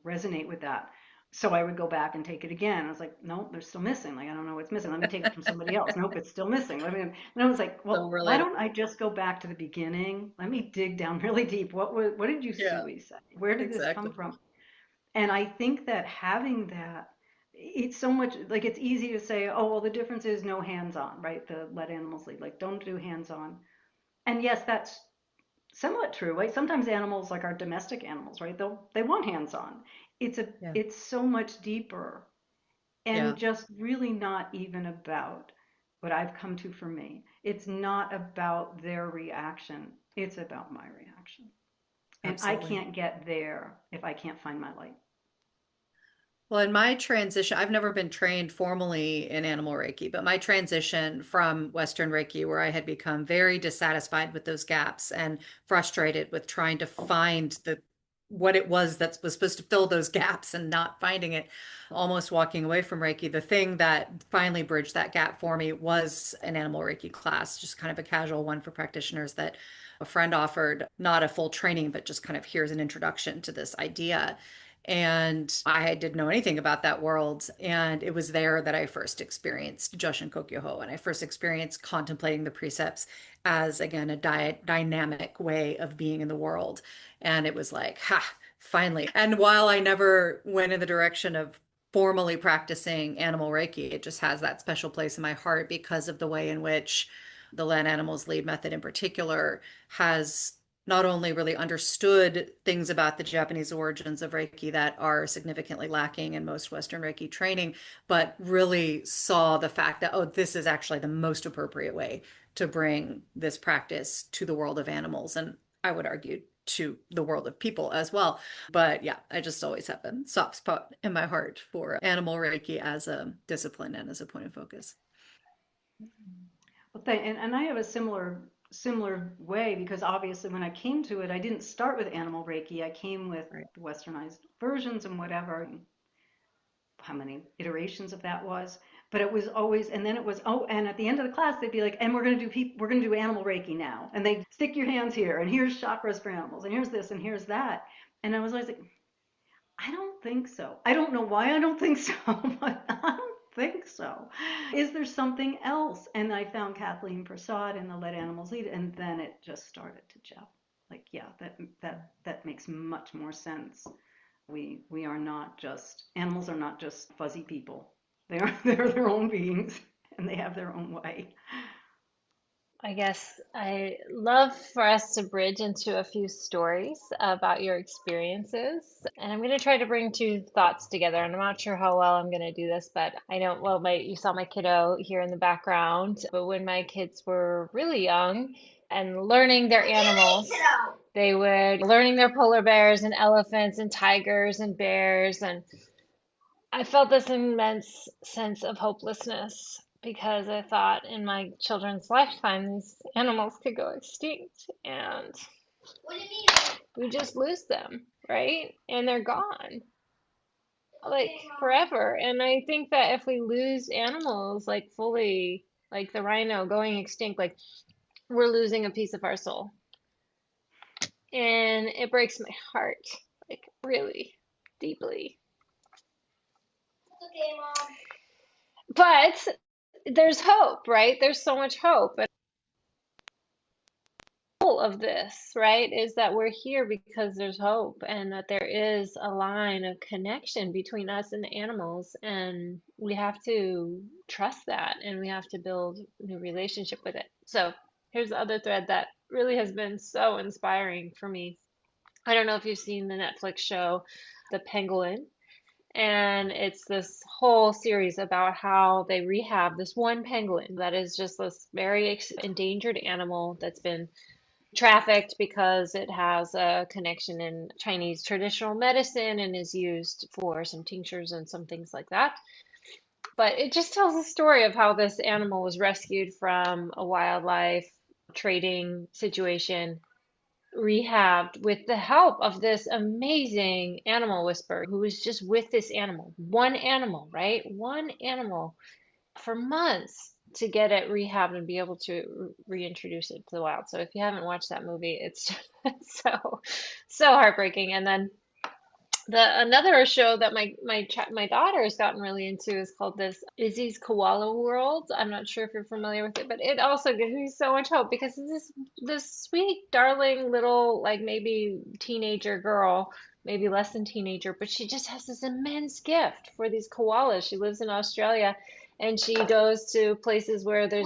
Speaker 1: resonate with that. So I would go back and take it again. I was like, nope, they're still missing. Like, I don't know what's missing. Let me take it from somebody else. Nope, it's still missing. And I was like,
Speaker 4: So
Speaker 1: well, why
Speaker 4: relatable.
Speaker 1: don't I just go back to the beginning? Let me dig down really deep. What did
Speaker 4: Yeah,
Speaker 1: Usui say? Where did this come
Speaker 4: exactly.
Speaker 1: from? And I think that having that, it's so much like it's easy to say, oh, well, the difference is no hands on, right? The let animals lead, like don't do hands on. And yes, that's somewhat true, right? Sometimes animals, like our domestic animals, right? They want hands on.
Speaker 4: Yeah.
Speaker 1: It's so much deeper and
Speaker 4: Yeah,
Speaker 1: just really not even about what I've come to for me. It's not about their reaction. It's about my reaction. And I
Speaker 4: absolutely.
Speaker 1: can't get there if I can't find my light.
Speaker 4: Well, in my transition, I've never been trained formally in animal Reiki, but my transition from Western Reiki, where I had become very dissatisfied with those gaps and frustrated with trying to find the what it was that was supposed to fill those gaps and not finding it, almost walking away from Reiki. The thing that finally bridged that gap for me was an animal Reiki class, just kind of a casual one for practitioners that a friend offered, not a full training, but just kind of here's an introduction to this idea. And I didn't know anything about that world. And it was there that I first experienced Joshin Kokyoho, and I first experienced contemplating the precepts as, again, a dynamic way of being in the world. And it was like, ha, finally. And while I never went in the direction of formally practicing animal Reiki, it just has that special place in my heart because of the way in which the Let Animals Lead method in particular has not only really understood things about the Japanese origins of Reiki that are significantly lacking in most Western Reiki training, but really saw the fact that, oh, this is actually the most appropriate way to bring this practice to the world of animals. And I would argue to the world of people as well. But yeah, I just always have a soft spot in my heart for animal Reiki as a discipline and as a point of focus.
Speaker 1: Well, and I have a similar way because obviously when I came to it, I didn't start with animal Reiki. I came with
Speaker 4: Right.
Speaker 1: the westernized versions and whatever, and how many iterations of that was. But it was always, and then it was, oh, and at the end of the class, they'd be like, and we're gonna do animal Reiki now, and they stick your hands here, and here's chakras for animals, and here's this, and here's that, and I was always like, I don't think so. I don't know why I don't think so, but I don't think so. Is there something else? And I found Kathleen Prasad in the Let Animals Lead, and then it just started to gel. Like, yeah, that makes much more sense. We are not just animals are not just fuzzy people. They're their own beings, and they have their own way.
Speaker 3: I guess I love for us to bridge into a few stories about your experiences. And I'm going to try to bring two thoughts together. And I'm not sure how well I'm going to do this, but I know, well, you saw my kiddo here in the background. But when my kids were really young and learning their animals, they would learning their polar bears and elephants and tigers and bears. And I felt this immense sense of hopelessness because I thought in my children's lifetime these animals could go extinct and we just lose them, right? And they're gone like forever. And I think that if we lose animals like fully, like the rhino going extinct, like we're losing a piece of our soul. And it breaks my heart, like really deeply. Okay, Mom. But there's hope, right? There's so much hope. And the goal of this, right, is that we're here because there's hope and that there is a line of connection between us and the animals. And we have to trust that and we have to build a new relationship with it. So here's the other thread that really has been so inspiring for me. I don't know if you've seen the Netflix show, The Penguin. And it's this whole series about how they rehab this one penguin that is just this very endangered animal that's been trafficked because it has a connection in Chinese traditional medicine and is used for some tinctures and some things like that. But it just tells a story of how this animal was rescued from a wildlife trading situation rehabbed with the help of this amazing animal whisperer who was just with this animal, one animal, right? One animal for months to get it rehabbed and be able to reintroduce it to the wild. So if you haven't watched that movie, it's so heartbreaking. And then the another show that my daughter has gotten really into is called this Izzy's Koala World. I'm not sure if you're familiar with it, but it also gives me so much hope because this sweet, darling little like maybe teenager girl, maybe less than teenager, but she just has this immense gift for these koalas. She lives in Australia, and she goes to places where they've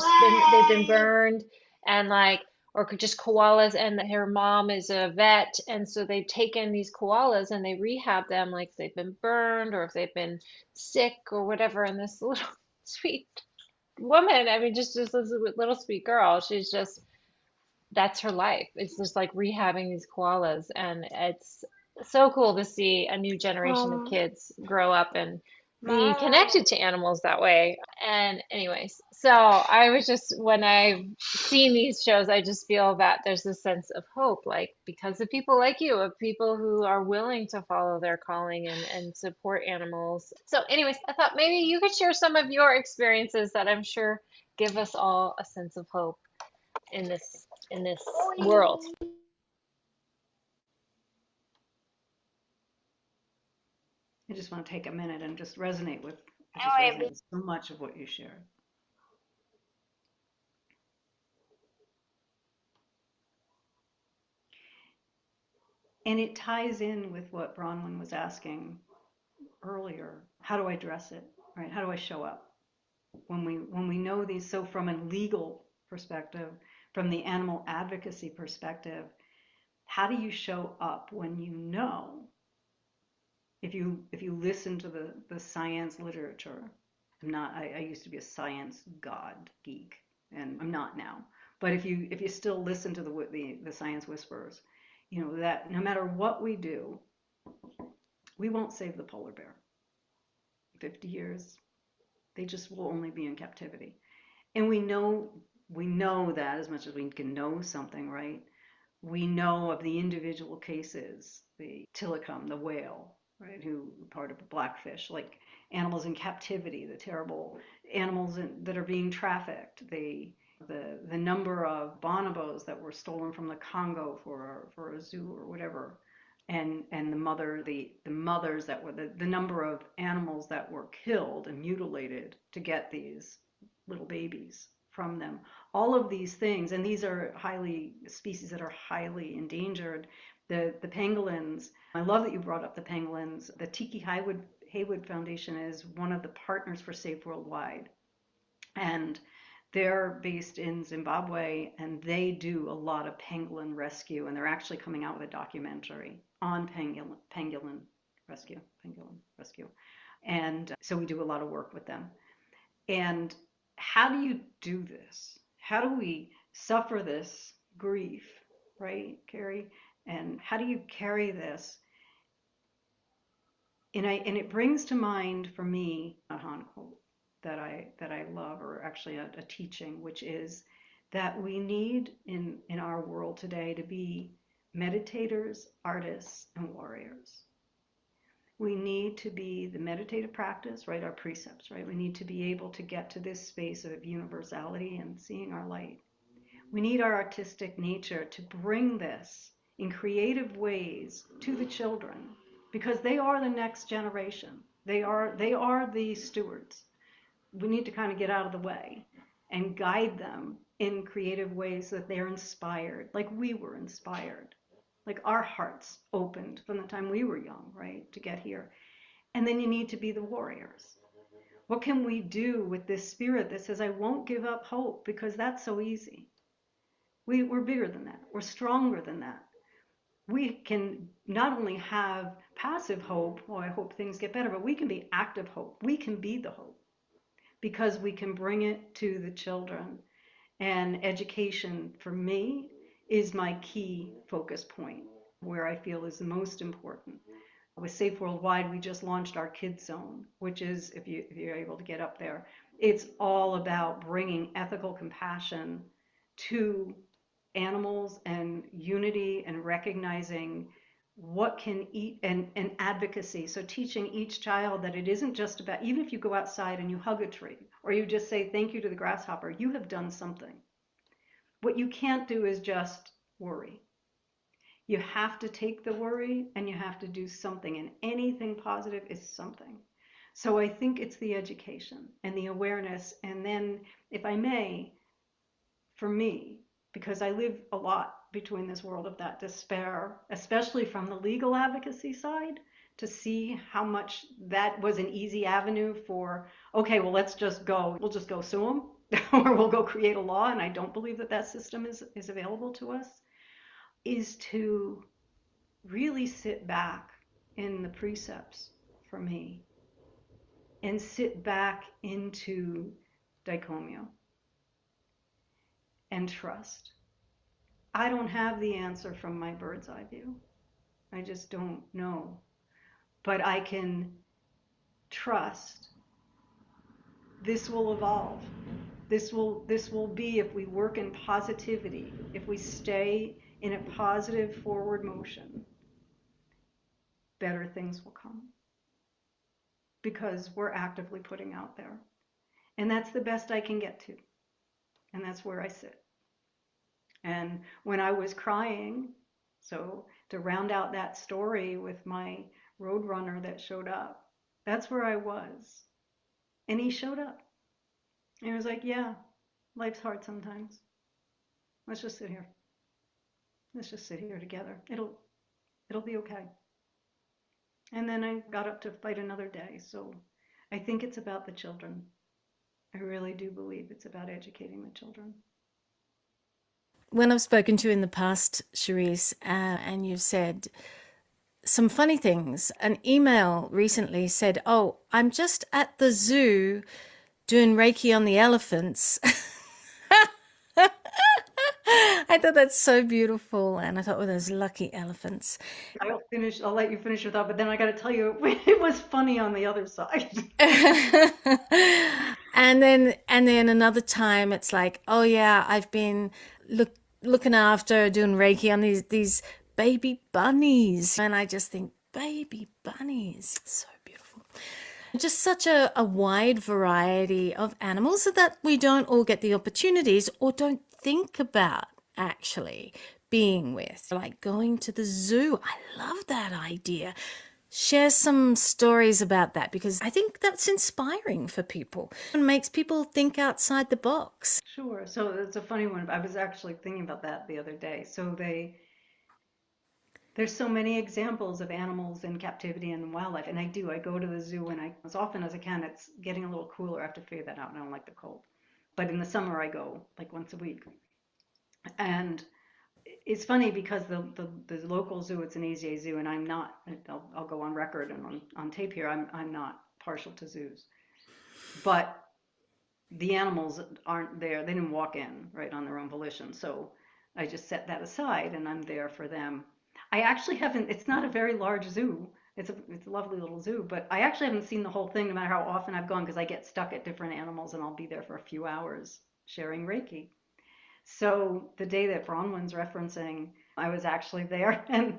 Speaker 3: been burned and like or just koalas, and her mom is a vet, and so they take in these koalas and they rehab them like if they've been burned or if they've been sick or whatever. And this little sweet woman, I mean, just this little sweet girl, she's just that's her life. It's just like rehabbing these koalas, and it's so cool to see a new generation of kids grow up and be connected to animals that way. And anyways, so I was just when I've seen these shows, I just feel that there's a sense of hope, like because of people like you, of people who are willing to follow their calling and support animals. So anyways, I thought maybe you could share some of your experiences that I'm sure give us all a sense of hope in this world.
Speaker 1: I just want to take a minute and just resonate with, I just resonate with so much of what you shared. And it ties in with what Bronwyn was asking earlier. How do I address it, right? How do I show up? When we know these, so from a legal perspective, from the animal advocacy perspective, how do you show up when you know? If you listen to the science literature, I used to be a science god geek, and I'm not now. But if you still listen to the science whisperers, you know that no matter what we do, we won't save the polar bear. 50 years, they just will only be in captivity. And we know that as much as we can know something, right? We know of the individual cases, the Tilikum, the whale, right, who part of blackfish, like animals in captivity, the terrible animals that are being trafficked, the number of bonobos that were stolen from the Congo for a zoo or whatever, and the mothers that were the number of animals that were killed and mutilated to get these little babies from them. All of these things, and these are species that are highly endangered. The pangolins, I love that you brought up the pangolins. The Tiki Haywood Foundation is one of the partners for Safe Worldwide. And they're based in Zimbabwe, and they do a lot of pangolin rescue, and they're actually coming out with a documentary on pangolin rescue. And so we do a lot of work with them. And how do you do this? How do we suffer this grief, right, Carrie? And how do you carry this? And it brings to mind for me a Han quote that I love, or actually a teaching, which is that we need in our world today to be meditators, artists, and warriors. We need to be the meditative practice, right? Our precepts, right? We need to be able to get to this space of universality and seeing our light. We need our artistic nature to bring this in creative ways to the children, because they are the next generation. They are the stewards. We need to kind of get out of the way and guide them in creative ways so that they're inspired, like we were inspired. Like our hearts opened from the time we were young, right, to get here. And then you need to be the warriors. What can we do with this spirit that says, I won't give up hope, because that's so easy. We're bigger than that. We're stronger than that. We can not only have passive hope, oh, I hope things get better, but we can be active hope. We can be the hope, because we can bring it to the children. And education, for me, is my key focus point, where I feel is the most important. With Safe Worldwide, we just launched our Kids Zone, which is, if you're able to get up there, it's all about bringing ethical compassion to animals and unity and recognizing what can eat and advocacy. So teaching each child that it isn't just about, even if you go outside and you hug a tree or you just say thank you to the grasshopper, you have done something. What you can't do is just worry. You have to take the worry and you have to do something, and anything positive is something. So I think it's the education and the awareness. And then, if I may, for me, because I live a lot between this world of that despair, especially from the legal advocacy side, to see how much that was an easy avenue for, okay, well, we'll just go sue them or we'll go create a law. And I don't believe that that system is available to us, is to really sit back in the precepts for me and sit back into dicomio and trust. I don't have the answer from my bird's eye view. I just don't know. But I can trust this will evolve. This will be, if we work in positivity, if we stay in a positive forward motion, better things will come. Because we're actively putting out there. And that's the best I can get to. And that's where I sit. And when I was crying, so to round out that story with my roadrunner that showed up, that's where I was. And he showed up. And he was like, yeah, life's hard sometimes. Let's just sit here. Let's just sit here together. It'll be okay. And then I got up to fight another day. So I think it's about the children. I really do believe it's about educating the children.
Speaker 2: When I've spoken to you in the past, Cherise, and you've said some funny things, an email recently said, oh, I'm just at the zoo doing Reiki on the elephants. I thought that's so beautiful. And I thought, oh, those lucky elephants.
Speaker 1: I'll let you finish your thought, but then I got to tell you, it was funny on the other side.
Speaker 2: And then another time it's like, oh yeah, I've been looking after, doing Reiki on these baby bunnies. And I just think, baby bunnies, so beautiful. Just such a wide variety of animals that we don't all get the opportunities or don't think about actually being with. Like going to the zoo. I love that idea. Share some stories about that, because I think that's inspiring for people and makes people think outside the box.
Speaker 1: Sure. So it's a funny one. I was actually thinking about that the other day. So there's so many examples of animals in captivity and wildlife. And I go to the zoo, and as often as I can. It's getting a little cooler. I have to figure that out, and I don't like the cold. But in the summer I go like once a week. And it's funny because the local zoo, it's an AZA zoo, and I'm not, I'll go on record and on tape here, I'm not partial to zoos. But the animals aren't there. They didn't walk in, right, on their own volition. So I just set that aside and I'm there for them. I actually haven't, it's not a very large zoo. It's a lovely little zoo, but I actually haven't seen the whole thing no matter how often I've gone, because I get stuck at different animals and I'll be there for a few hours sharing Reiki. So the day that Bronwyn's referencing, I was actually there, and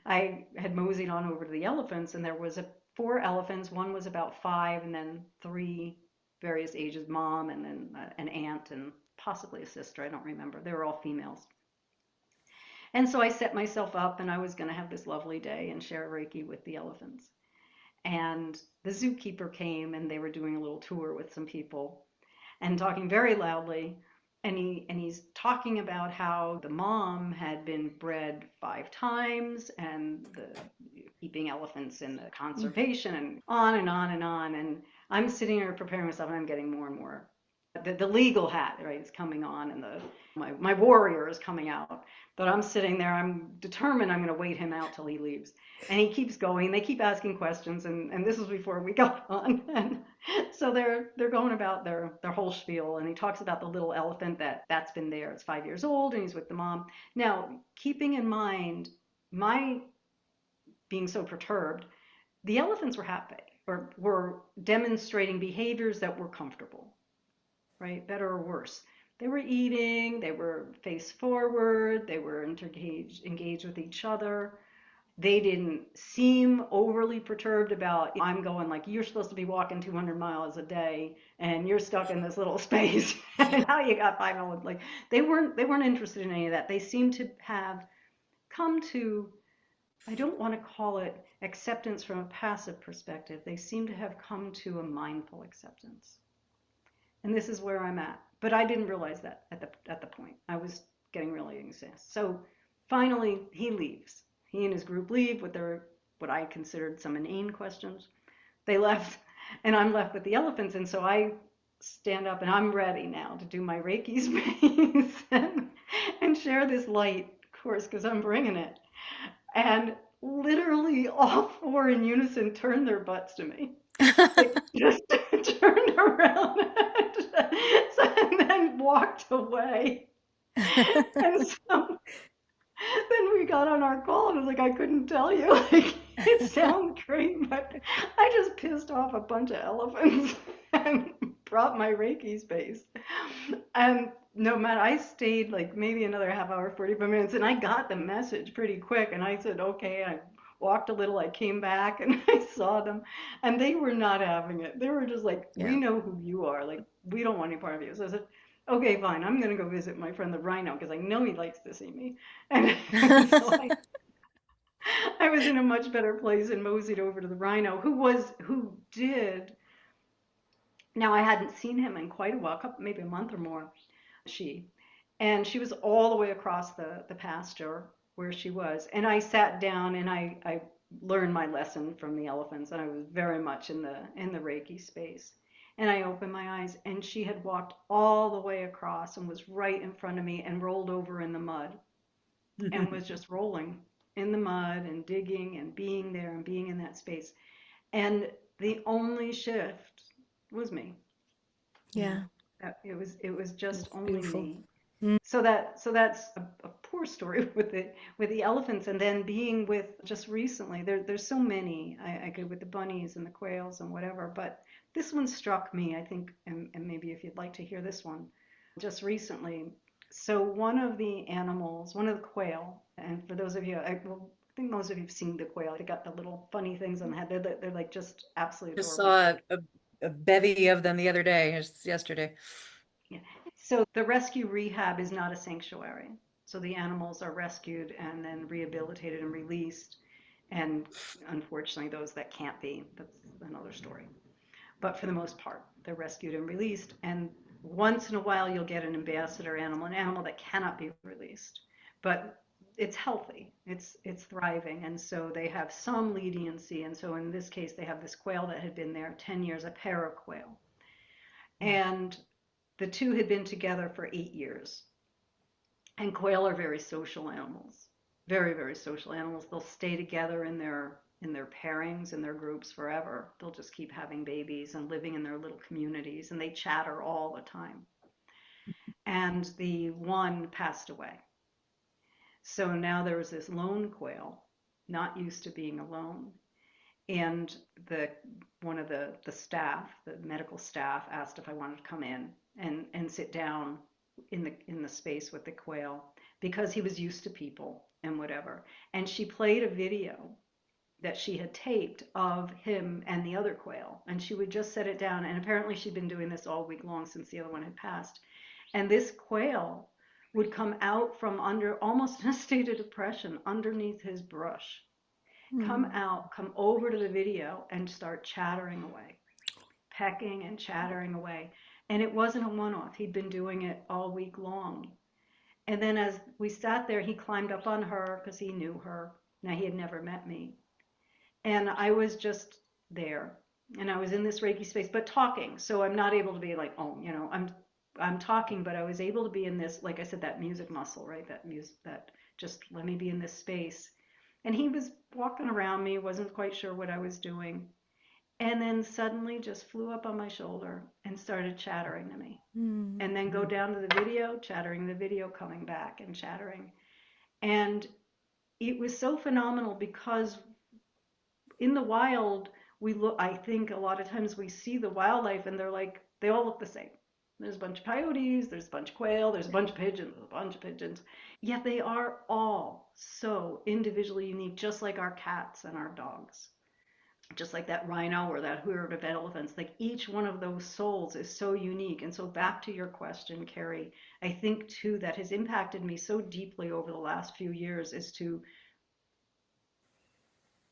Speaker 1: I had moseyed on over to the elephants, and there was 4 elephants. One was about 5, and then 3 various ages, mom, and then an aunt, and possibly a sister. I don't remember. They were all females. And so I set myself up, and I was going to have this lovely day and share Reiki with the elephants. And the zookeeper came, and they were doing a little tour with some people and talking very loudly. And he's talking about how the mom had been bred 5 times, and keeping elephants in the conservation, and on and on and on. And I'm sitting here preparing myself, and I'm getting more and more. The legal hat, right, is coming on, and my warrior is coming out. But I'm sitting there, I'm determined I'm going to wait him out till he leaves. And he keeps going. They keep asking questions, and this was before we got on. And so they're going about their whole spiel, and he talks about the little elephant that's been there. It's 5 years old, and he's with the mom. Now, keeping in mind my being so perturbed, the elephants were happy, or were demonstrating behaviors that were comfortable, right? Better or worse. They were eating, they were face forward, they were engaged with each other. They didn't seem overly perturbed about, I'm going like, you're supposed to be walking 200 miles a day and you're stuck in this little space. And how you got 5 hours. Like they weren't interested in any of that. They seemed to have come to, I don't want to call it acceptance from a passive perspective. They seem to have come to a mindful acceptance. And this is where I'm at. But I didn't realize that at the point. I was getting really anxious. So finally, he leaves. He and his group leave with their what I considered some inane questions. They left, and I'm left with the elephants. And so I stand up, and I'm ready now to do my Reiki space and share this light, of course, because I'm bringing it. And literally all four in unison turned their butts to me. They just turned around and then walked away. And so then we got on our call and I was like, I couldn't tell you. Like, it sounds great, but I just pissed off a bunch of elephants and brought my Reiki space. And no matter, I stayed like maybe another half hour, 45 minutes, and I got the message pretty quick. And I said, okay, I walked a little, I came back and I saw them, and they were not having it. They were just like, we
Speaker 2: Yeah.
Speaker 1: know who you are. Like, we don't want any part of you. So I said, okay, fine, I'm going to go visit my friend the rhino because I know he likes to see me. And so I was in a much better place and moseyed over to the rhino, who did. Now I hadn't seen him in quite a while, maybe a month or more. She, and she was all the way across the pasture where she was, and I sat down and I learned my lesson from the elephants, and I was very much in the Reiki space. And I opened my eyes, and she had walked all the way across and was right in front of me and rolled over in the mud and was just rolling in the mud and digging and being there and being in that space. And the only shift was me.
Speaker 2: Yeah.
Speaker 1: It was just
Speaker 2: It's
Speaker 1: only
Speaker 2: beautiful.
Speaker 1: me. So that's a poor story with the elephants, and then being with just recently. There's so many. I could with the bunnies and the quails and whatever, but this one struck me. I think, and maybe if you'd like to hear this one, just recently. So one of the animals, one of the quail, and for those of you, I think most of you have seen the quail. They got the little funny things on the head. They're like just absolutely
Speaker 4: Just
Speaker 1: adorable.
Speaker 4: saw a bevy of them the other day, just yesterday.
Speaker 1: Yeah. So the rescue rehab is not a sanctuary. So the animals are rescued and then rehabilitated and released. And unfortunately, those that can't be, that's another story. But for the most part, they're rescued and released. And once in a while, you'll get an ambassador animal, an animal that cannot be released. But it's healthy, it's thriving. And so they have some leniency. And so in this case, they have this quail that had been there 10 years, a para quail. And the two had been together for 8 years. And quail are very social animals, very, very social animals. They'll stay together in their pairings, in their groups forever. They'll just keep having babies and living in their little communities, and they chatter all the time. And the one passed away. So now there was this lone quail, not used to being alone. And one of the staff, the medical staff, asked if I wanted to come in and sit down in the space with the quail because he was used to people and whatever. And she played a video that she had taped of him and the other quail, and she would just set it down. And apparently she'd been doing this all week long since the other one had passed. And this quail would come out from under, almost in a state of depression, underneath his brush, come out, come over to the video and start chattering away, pecking and chattering away. And it wasn't a one-off. He'd been doing it all week long. And then as we sat there, he climbed up on her because he knew her. Now, he had never met me. And I was just there. And I was in this Reiki space, but talking. So I'm not able to be like, oh, I'm talking, but I was able to be in this, like I said, that music muscle, right? That music, that just let me be in this space. And he was walking around me, wasn't quite sure what I was doing. And then suddenly just flew up on my shoulder and started chattering to me. And then go down to the video, chattering the video, coming back and chattering. And it was so phenomenal because in the wild, I think a lot of times we see the wildlife and they all look the same. There's a bunch of coyotes, there's a bunch of quail, there's a bunch of pigeons, there's a bunch of pigeons. Yet they are all so individually unique, just like our cats and our dogs. Just like that rhino or that herd of elephants, like each one of those souls is so unique. And so back to your question, Carrie, I think too that has impacted me so deeply over the last few years is to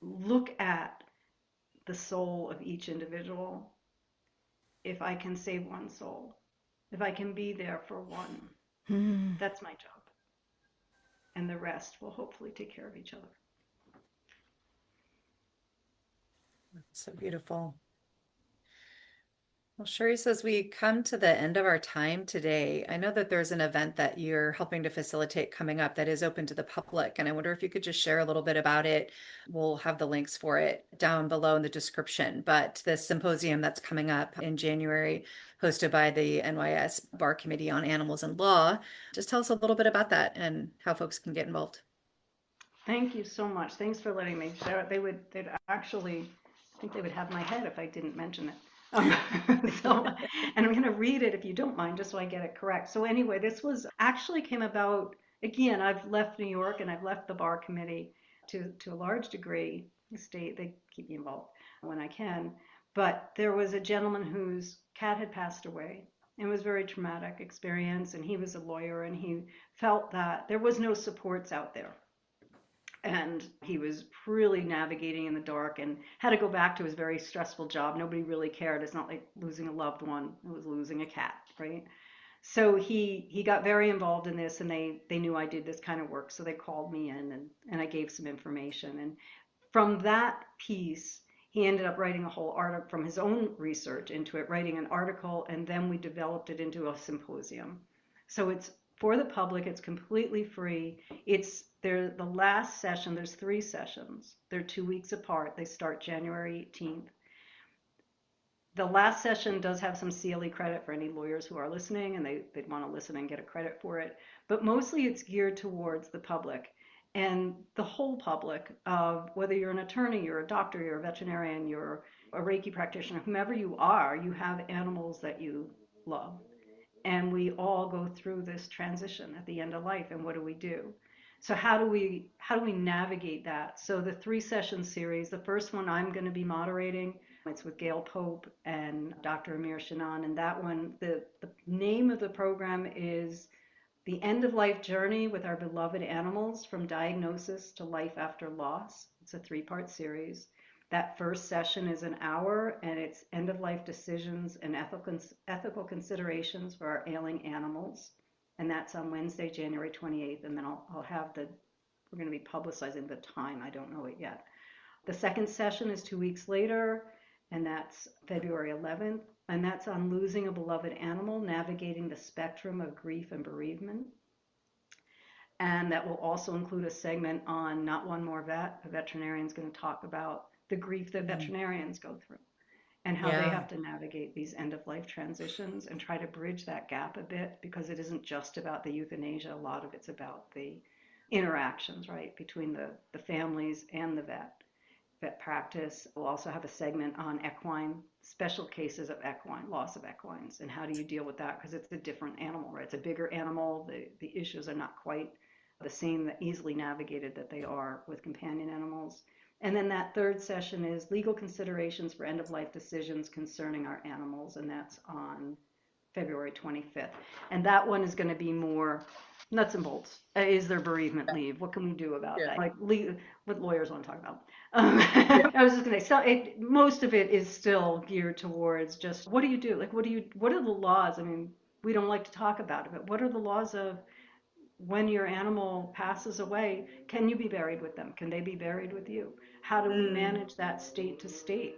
Speaker 1: look at the soul of each individual. If I can save one soul, if I can be there for one, that's my job. And the rest will hopefully take care of each other.
Speaker 4: So beautiful. Well, Cherise, as we come to the end of our time today, I know that there's an event that you're helping to facilitate coming up that is open to the public. And I wonder if you could just share a little bit about it. We'll have the links for it down below in the description. But the symposium that's coming up in January, hosted by the NYS Bar Committee on Animals and Law. Just tell us a little bit about that and how folks can get involved.
Speaker 1: Thank you so much. Thanks for letting me share it. They'd actually, I think they would have my head if I didn't mention it. And I'm going to read it if you don't mind, just so I get it correct. So anyway, this was actually came about, again, I've left New York and I've left the bar committee to a large degree. They keep me involved when I can. But there was a gentleman whose cat had passed away. It was a very traumatic experience, and he was a lawyer, and he felt that there was no supports out there. And he was really navigating in the dark and had to go back to his very stressful job. Nobody really cared. It's not like losing a loved one. It was losing a cat, right? So he got very involved in this, and they knew I did this kind of work. So they called me in, and I gave some information. And from that piece, he ended up writing a whole article from his own research into it, writing an article, and then we developed it into a symposium. So it's for the public. It's completely free. The last session, there's 3 sessions. They're 2 weeks apart. They start January 18th. The last session does have some CLE credit for any lawyers who are listening, and they'd want to listen and get a credit for it. But mostly it's geared towards the public and the whole public, of whether you're an attorney, you're a doctor, you're a veterinarian, you're a Reiki practitioner, whomever you are, you have animals that you love. And we all go through this transition at the end of life, and what do we do? So how do we navigate that? So the 3 session series, the first one I'm going to be moderating. It's with Gail Pope and Dr. Amir Shanan, and that one, the name of the program is The End of Life Journey with Our Beloved Animals, from Diagnosis to Life After Loss. It's a 3-part series. That first session is an hour, and it's end-of-life decisions and ethical considerations for our ailing animals. And that's on Wednesday, January 28th. And then we're going to be publicizing the time. I don't know it yet. The second session is 2 weeks later, and that's February 11th. And that's on losing a beloved animal, navigating the spectrum of grief and bereavement. And that will also include a segment on Not One More Vet. A veterinarian is going to talk about the grief that veterinarians go through and how they have to navigate these end-of-life transitions and try to bridge that gap a bit, because it isn't just about the euthanasia. A lot of it's about the interactions, right, between the families and the vet practice. We'll also have a segment on equine, special cases of equine, loss of equines, and how do you deal with that, because it's a different animal, right? It's a bigger animal. The issues are not quite the same, easily navigated that they are with companion animals. And then that third session is legal considerations for end-of-life decisions concerning our animals, and that's on February 25th. And that one is going to be more nuts and bolts. Is there bereavement leave? What can we do about that? Like what lawyers want to talk about. I was just going to say, most of it is still geared towards just what do you do? Like what are the laws? I mean, we don't like to talk about it, but what are the laws of when your animal passes away? Can you be buried with them? Can they be buried with you? How do we manage that state to state?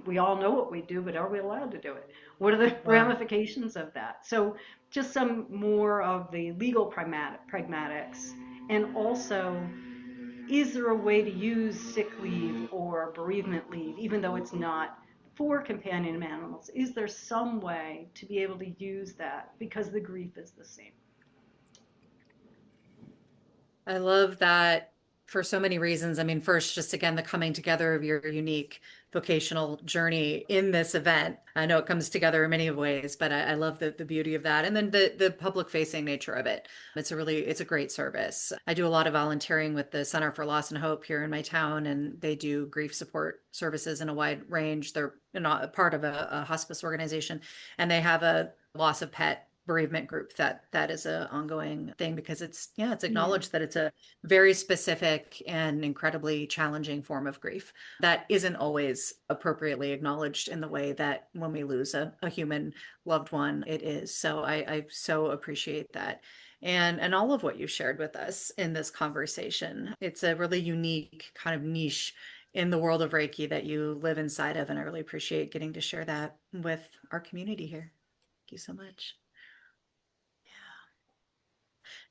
Speaker 1: We all know what we do, but are we allowed to do it? What are the ramifications of that? So just some more of the legal pragmatics. And also, is there a way to use sick leave or bereavement leave, even though it's not for companion animals? Is there some way to be able to use that, because the grief is the same?
Speaker 4: I love that for so many reasons. I mean, first, just again, the coming together of your unique vocational journey in this event. I know it comes together in many ways, but I love the beauty of that. And then the public facing nature of it. It's a great service. I do a lot of volunteering with the Center for Loss and Hope here in my town, and they do grief support services in a wide range. They're not a part of a hospice organization, and they have a loss of pet bereavement group that is an ongoing thing, because it's acknowledged that it's a very specific and incredibly challenging form of grief that isn't always appropriately acknowledged in the way that when we lose a human loved one, it is. So I so appreciate that. And all of what you shared with us in this conversation. It's a really unique kind of niche in the world of Reiki that you live inside of. And I really appreciate getting to share that with our community here. Thank you so much.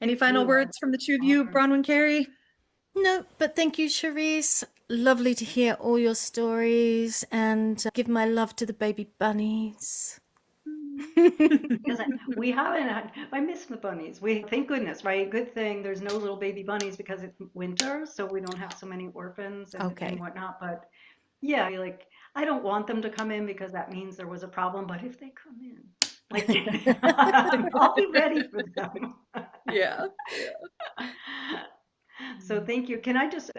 Speaker 4: Any final words from the two of you, Bronwyn, Carrie?
Speaker 2: No, but thank you, Cherise. Lovely to hear all your stories, and give my love to the baby bunnies.
Speaker 1: We haven't had, I miss the bunnies. Thank goodness, right? Good thing there's no little baby bunnies because it's winter, so we don't have so many orphans and whatnot. But yeah, I don't want them to come in because that means there was a problem. But if they come in, I'll be ready for them.
Speaker 4: Yeah.
Speaker 1: So thank you. Can I just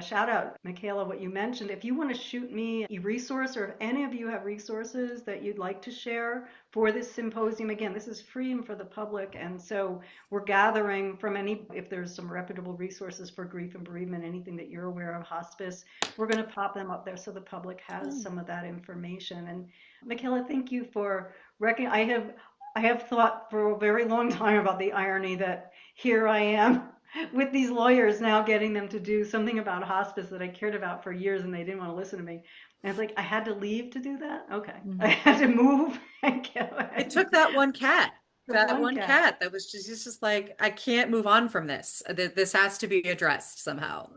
Speaker 1: shout out, Michaela, what you mentioned? If you want to shoot me a resource, or if any of you have resources that you'd like to share for this symposium, again, this is free and for the public. And so we're gathering from if there's some reputable resources for grief and bereavement, anything that you're aware of, hospice, we're going to pop them up there so the public has some of that information. And Michaela, thank you for I have thought for a very long time about the irony that here I am with these lawyers now, getting them to do something about hospice that I cared about for years, and they didn't want to listen to me. And it's like I had to leave to do that. Okay, I had to move.
Speaker 4: It took that one cat. That one cat that was just like, I can't move on from this. This has to be addressed somehow.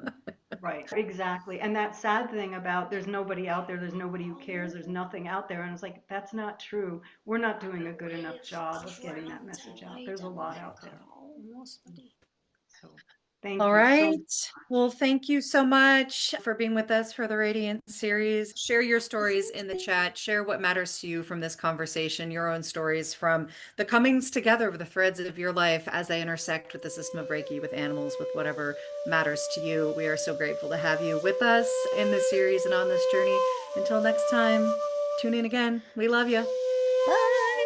Speaker 1: Right, exactly. And that sad thing about there's nobody out there, there's nobody who cares, there's nothing out there. And it's like, that's not true. We're not doing a good enough job of getting that message out. There's a lot out there. So thank you.
Speaker 4: All right. Well, thank you so much for being with us for the Radiance series. Share your stories in the chat. Share what matters to you from this conversation, your own stories from the comings together of the threads of your life as they intersect with the system of Reiki, with animals, with whatever matters to you. We are so grateful to have you with us in this series and on this journey. Until next time, tune in again. We love you.
Speaker 2: Bye.